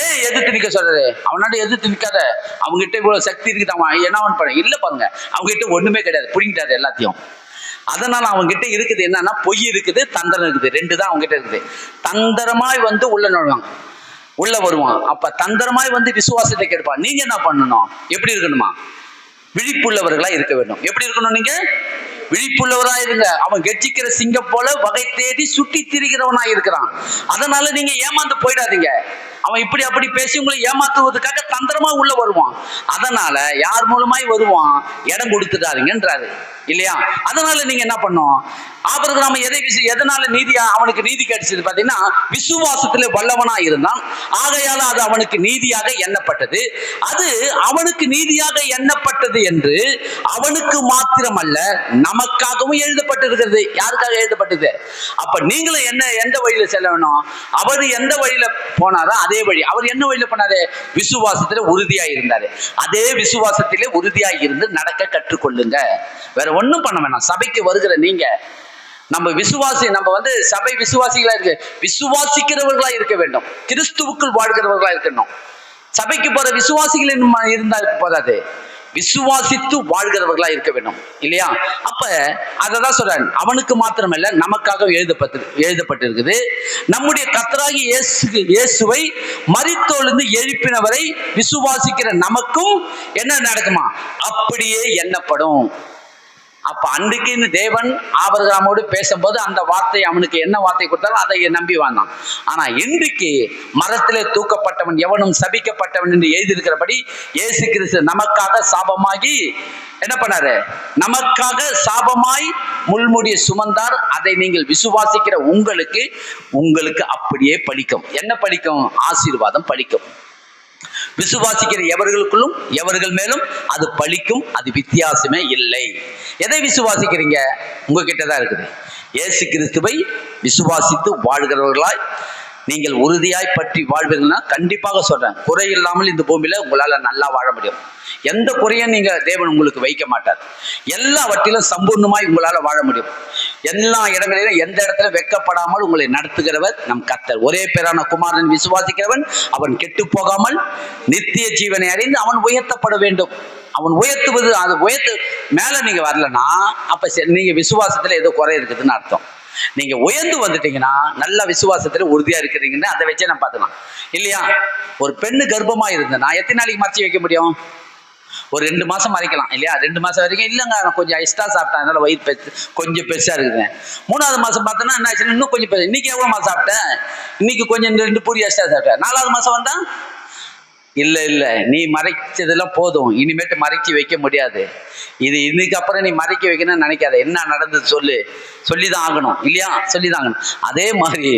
Speaker 1: ஏன் எதிர்த்து நிக்க சொல்றாரு? அவனால எதிர்த்து நிக்காத. அவங்ககிட்ட இவ்வளவு சக்தி இருக்குது. அவன் என்ன பண்ண இல்ல பாருங்க, அவங்ககிட்ட ஒண்ணுமே கிடையாது. பிடிங்கிட்டாரு எல்லாத்தையும். அதனால அவங்ககிட்ட இருக்குது என்னன்னா, பொய் இருக்குது, தந்திரம் இருக்குது. ரெண்டு தான் அவங்ககிட்ட இருக்குது. தந்திரமாய் வந்து உள்ள வருவான். அப்ப தந்திரமாய் வந்து விசுவாசத்தை கெடுப்பான். நீங்க என்ன பண்ணணும்? எப்படி இருக்கணுமா? விழிப்புள்ளவர்களா இருக்க வேண்டும். எப்படி இருக்கணும்? நீங்க விழிப்புள்ளவரா இருங்க. அவன் கெர்ச்சிக்கிற சிங்கம் போல வகை தேடி சுட்டி திரிகிறவனா இருக்கிறான். அதனால நீங்க ஏமாந்து போயிடாதீங்க. அவன் இப்படி அப்படி பேசி உங்களை ஏமாத்துவதற்காக தந்திரமா உள்ள வருவான். அதனால யார் மூலமாய் வருவான்? இடம் கொடுத்துட்டாருங்கன்றாரு இல்லையா? அதனால நீங்க என்ன பண்ணும்? ஆபிரகாம் எதனால நீதியா அவனுக்கு நீதி கிடைச்சது பாத்தீங்கன்னா, விசுவாசத்துல வல்லவனா இருந்தான். ஆகையால அது அவனுக்கு நீதியாக எண்ணப்பட்டது. அது அவனுக்கு நீதியாக எண்ணப்பட்டது என்று அவனுக்கு மாத்திரமல்ல நமக்காகவும் எழுதப்பட்டிருக்கிறது. யாருக்காக எழுதப்பட்டது? அப்ப நீங்களும் எந்த வழியில செல்ல வேணும்? அவர் எந்த வழியில போனாரோ அதே வழி. அவர் என்ன வழியில போனாரு? விசுவாசத்துல உறுதியா இருந்தாரு. அதே விசுவாசத்திலே உறுதியா இருந்து நடக்க கற்றுக்கொள்ளுங்க. வேற ஒண்ணும் பண்ண வேணாம். சபைக்கு வருகிற நீங்க நம்ம வந்து சபை விசுவாசிகளா இருக்கு, விசுவாசிக்கிறவர்களா இருக்க வேண்டும். கிறிஸ்துவுக்குள் வாழ்கிறவர்களா இருக்கணும். சபைக்கு போற விசுவாசிகள் இருந்தா போதாது, விசுவாசித்து வாழ்கிறவர்களா இருக்க வேண்டும் இல்லையா? அப்ப அததான் சொல்றேன். அவனுக்கு மாத்திரமல்ல நமக்காக எழுதப்பட்டிருக்குது. நம்முடைய கர்த்தராகிய இயேசுவை மரித்தோலிருந்து எழுப்பினவரை விசுவாசிக்கிற நமக்கும் என்ன நடக்குமா? அப்படியே எண்ணப்படும். அப்ப அன்றைக்கு தேவன் ஆபிரகாமோடு பேசும்போது அந்த வார்த்தை, அவனுக்கு என்ன வார்த்தை கொடுத்தாலும் அதை நம்பி வாழ்ந்தான். ஆனா இன்றைக்கு மரத்திலே தூக்கப்பட்டவன் எவனும் சபிக்கப்பட்டவன் என்று எழுதியிருக்கிறபடி இயேசு கிறிஸ்து நமக்காக சாபமாகி என்ன பண்ணாரு? நமக்காக சாபமாய் முள்முடியை சுமந்தார். அதை நீங்கள் விசுவாசிக்கிற உங்களுக்கு அப்படியே பலிக்கும். என்ன பலிக்கும்? ஆசீர்வாதம் பலிக்கும். விசுவாசிக்கிற எவர்களுக்குள்ளும் எவர்கள் மேலும் அது பலிக்கும். அது வித்தியாசமே இல்லை. எதை விசுவாசிக்கிறீங்க? உங்ககிட்ட தான் இருக்குது. இயேசு கிறிஸ்துவை விசுவாசித்து வாழ்கிறவர்களாய் நீங்கள் உறுதியாய் பற்றி வாழ்வீர்கள்னா கண்டிப்பாக சொல்றேன், குறை இல்லாமல் இந்த பூமியில உங்களால நல்லா வாழ முடியும். எந்த குறையும் நீங்க தேவன் உங்களுக்கு வைக்க மாட்டார். எல்லாவற்றிலும் சம்பூர்ணமாய் உங்களால வாழ முடியும். எல்லா இடங்களிலும் எந்த இடத்துல வெட்கப்படாமல் உங்களை நடத்துகிறவர் நம் கர்த்தர். ஒரே பேரான குமாரன் விசுவாசிக்கிறவன் அவன் கெட்டு போகாமல் நித்திய ஜீவனை அறிந்து அவன் உயர்த்தப்பட வேண்டும். அவன் உயர்த்துவது, அது உயர்த்து மேல நீங்க வரலன்னா அப்ப நீங்க விசுவாசத்துல ஏதோ குறை இருக்குதுன்னு அர்த்தம். நீங்க உயர்ந்து வந்துட்டீங்கன்னா நல்ல விசுவாசத்துல உறுதியா இருக்கிறீங்கன்னு அதை வச்சே நான் பார்த்துக்கலாம் இல்லையா. ஒரு பெண்ணு கர்ப்பமா இருந்தேன்னா எத்தனை நாளைக்கு மறைச்சி வைக்க முடியும்? ஒரு 2 மாசம் மறைக்கலாம் இல்லையா. 2 மாசம் வரைக்கும் இல்லைங்க நான் கொஞ்சம் எக்ஸ்ட்ரா சாப்பிட்டேன் அதனால வயிறு கொஞ்சம் பெருசா இருக்குது. 3வது மாசம் பார்த்தோன்னா என்ன ஆச்சுன்னா இன்னும் கொஞ்சம் பெருசு. இன்னைக்கு எவ்வளவு மாசம் சாப்பிட்டேன்? இன்னைக்கு கொஞ்சம் 2 பூரி எக்ஸ்ட்ரா சாப்பிட்டேன். 4வது மாசம் வந்தா இல்ல நீ மறைச்சதெல்லாம் போதும், இனிமேட்டு மறைச்சி வைக்க முடியாது. இது இன்னைக்கு அப்புறம் நீ மறைக்க வைக்கணும்னு நினைக்காத. என்ன நடந்தது சொல்லிதான் ஆகணும் இல்லையா, சொல்லிதான் ஆகணும். அதே மாதிரி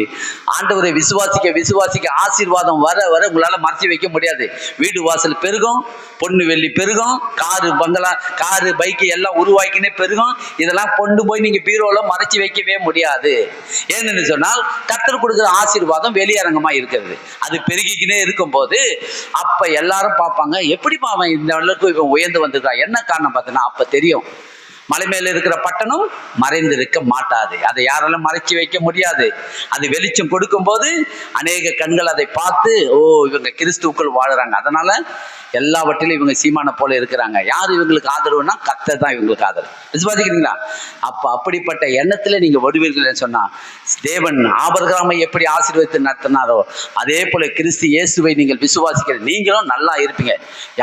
Speaker 1: ஆண்டவரை விசுவாசிக்க ஆசீர்வாதம் வர உங்களால மறைச்சி வைக்க முடியாது. வீடு வாசல் பெருகும், பொண்ணு வெள்ளி பெருகும், காரு பங்களா காரு பைக்கு எல்லாம் உருவாக்கினே பெருகும். இதெல்லாம் கொண்டு போய் நீங்க பீரோல மறைச்சி வைக்கவே முடியாது. ஏன்னு சொன்னால் கர்த்தர் கொடுக்குற ஆசீர்வாதம் வெளியரங்கமா இருக்கிறது. அது பெருகிக்கினே இருக்கும் போது அப்ப எல்லாரும் பார்ப்பாங்க, எப்படிப்பா அவன் இந்த அளவுக்கு இவன் உயர்ந்து வந்திருக்கான். என்ன காரணம் பார்த்தீங்கன்னா அப்ப தெரியும் மலை மேல இருக்கிற பட்டணம் மறைந்திருக்க மாட்டாது. அதை யாராலும் மறைச்சி வைக்க முடியாது. அது வெளிச்சம் கொடுக்கும் போது அநேக கண்கள் அதை பார்த்து ஓ இவங்க கிறிஸ்துவுக்குள் வாழுறாங்க, அதனால எல்லாவற்றிலும் இவங்க சீமான போல இருக்கிறாங்க. யார் இவங்களுக்கு ஆதரவுனா கர்த்தர் தான் இவங்களுக்கு ஆதரவு. விசுவாசிக்கிறீங்களா? அப்படிப்பட்ட எண்ணத்துல நீங்க வருவீர்கள் சொன்னா தேவன் ஆபிரகாமை எப்படி ஆசீர்வதித்து நடத்தினாரோ அதே போல கிறிஸ்து இயேசுவை நீங்கள் விசுவாசிக்கிற நீங்களும் நல்லா இருப்பீங்க.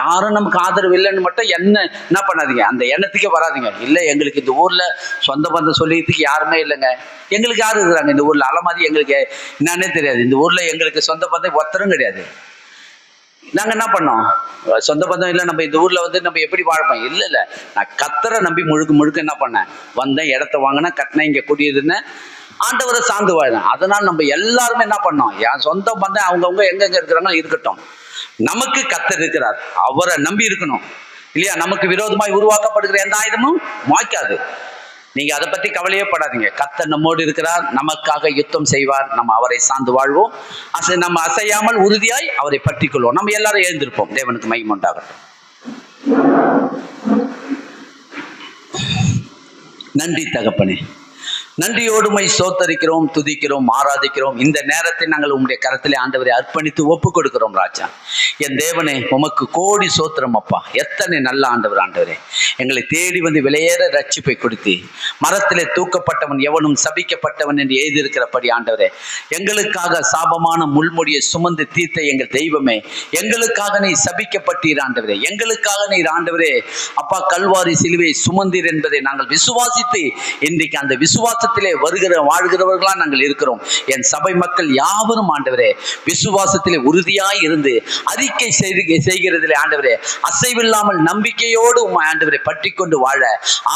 Speaker 1: யாரும் நமக்கு ஆதரவு இல்லைன்னு மட்டும் என்ன பண்ணாதீங்க, அந்த எண்ணத்துக்கே வராதிங்க. இல்லை எங்களுக்கு இந்த ஊர்ல சொந்த பந்தம் சொல்லிக்கிறதுக்கு யாருமே இல்லைங்க. எங்களுக்கு யாரும் இருக்கிறாங்க இந்த ஊர்ல? அலமாதி எங்களுக்கு என்னன்னே தெரியாது. இந்த ஊர்ல எங்களுக்கு சொந்த பந்தம் ஒருத்தரும் கிடையாது. நாங்க என்ன பண்ணோம்? சொந்த பந்தம் இல்லை, நம்ம இந்த ஊர்ல நம்ம எப்படி வாழ்ப்போம்? இல்ல நான் கர்த்தரை நம்பி முழுக்க என்ன பண்ணேன், வந்தேன், இடத்த வாங்கினேன், கட்டினேன், இங்க குடியிருந்தேன், ஆண்டவரை சார்ந்து வாழ்ந்தேன். அதனால நம்ம எல்லாருமே என்ன பண்ணோம், என் சொந்த பந்தம் அவங்கவுங்க எங்கெங்க இருக்கிறாங்களோ இருக்கட்டும், நமக்கு கர்த்தர் இருக்கிறார், அவரை நம்பி இருக்கணும் இல்லையா. நமக்கு விரோதமாய் உருவாக்கப்படுகிற எந்த ஆயுதமும் வாய்க்காது. நீங்க அதை பத்தி கவலையே படாதீங்க. கர்த்தர் நம்மோடு இருக்கிறார், நமக்காக யுத்தம் செய்வார். நம்ம அவரை சார்ந்து வாழ்வோம், நம்ம அசையாமல் உறுதியாய் அவரை பற்றி கொள்வோம். நம்ம எல்லாரும் எழுந்திருப்போம். தேவனுக்கு மகிமை உண்டாகட்டும். நன்றி தகப்பனே, நன்றியோடுமை சோத்தரிக்கிறோம், துதிக்கிறோம், ஆராதிக்கிறோம். இந்த நேரத்தை நாங்கள் உங்களுடைய கரத்திலே ஆண்டவரை அர்ப்பணித்து ஒப்பு கொடுக்கிறோம். ராஜா என் தேவனே, உமக்கு கோடி சோத்திரம் அப்பா. எத்தனை நல்ல ஆண்டவரே, எங்களை தேடி வந்து விலையேற ரட்சிப்பை கொடுத்து மரத்திலே தூக்கப்பட்டவன் எவனும் சபிக்கப்பட்டவன் என்று எழுதியிருக்கிறபடி ஆண்டவரே, எங்களுக்காக சாபமான முள்முடியை சுமந்து தீர்த்த எங்கள் தெய்வமே, எங்களுக்காக நீ சபிக்கப்பட்டீர் ஆண்டவரே, எங்களுக்காக நீர் ஆண்டவரே அப்பா கல்வாரி சிலுவை சுமந்தீர் என்பதை நாங்கள் விசுவாசித்து இன்றைக்கு அந்த விசுவாசத்திலே வாழ்கிறவர்களா நாங்கள் இருக்கிறோம். என் சபை மக்கள் யாவரும் ஆண்டவரே விசுவாசத்திலே உறுதியாய் இருந்து அறிக்கை செய்கிறதிலே ஆண்டவரே அசைவில்லாமல் நம்பிக்கையோடு ஆண்டவரை பற்றி கொண்டு வாழ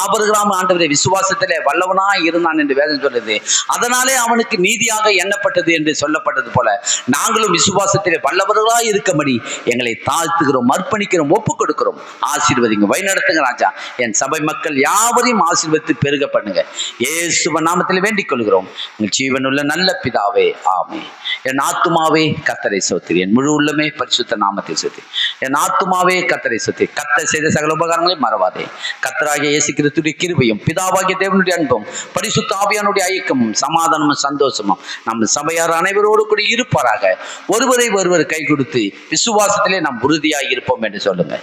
Speaker 1: ஆபிரகாம் ஆண்டவரை விசுவாசத்திலே வல்லவனாய் இருந்தான் என்று வேதம் சொல்லுது. அதனாலே அவனுக்கு நீதியாக எண்ணப்பட்டது என்று சொல்லப்பட்டது போல நாங்களும் விசுவாசத்திலே வல்லவர்களாய் இருக்கும்படி எங்களை தாழ்த்துகிறோம், அர்ப்பணிக்கிறோம், ஒப்புக் கொடுக்கிறோம். ஆசீர்வதிங்க, வழிநடத்துங்க ராஜா. என் சபை மக்கள் யாவரையும் ஆசீர்வதித்து பெருக பண்ணுங்க. இயேசுவின் நாமத்தில் வேண்டிக் கொள்கிறோம் உங்கள் ஜீவனுள்ள நல்ல பிதாவே, ஆமென். என் ஆத்துமாவே கர்த்தரை ஸ்தோத்திரி, என் முழு உள்ளமே பரிசுத்த நாமத்தை ஸ்தோத்திரி. என் ஆத்துமாவே கர்த்தரை ஸ்தோத்திரி. கர்த்தர் செய்த சகல உபகாரங்களை மறவாதே. கர்த்தராகிய இயேசு கிறிஸ்துவின் கிருபையும் பிதாவாகிய தேவனுடைய அன்பும் பரிசுத்த ஆவியானுடைய ஐக்கியமும் சமாதானமும் சந்தோஷமும் நம்ம சபையார் அனைவரோடு கூட இருப்பாராக. ஒருவரை ஒருவர் கை கொடுத்து விசுவாசத்திலே நாம் உறுதியாய் இருப்போம் என்று சொல்லுங்க.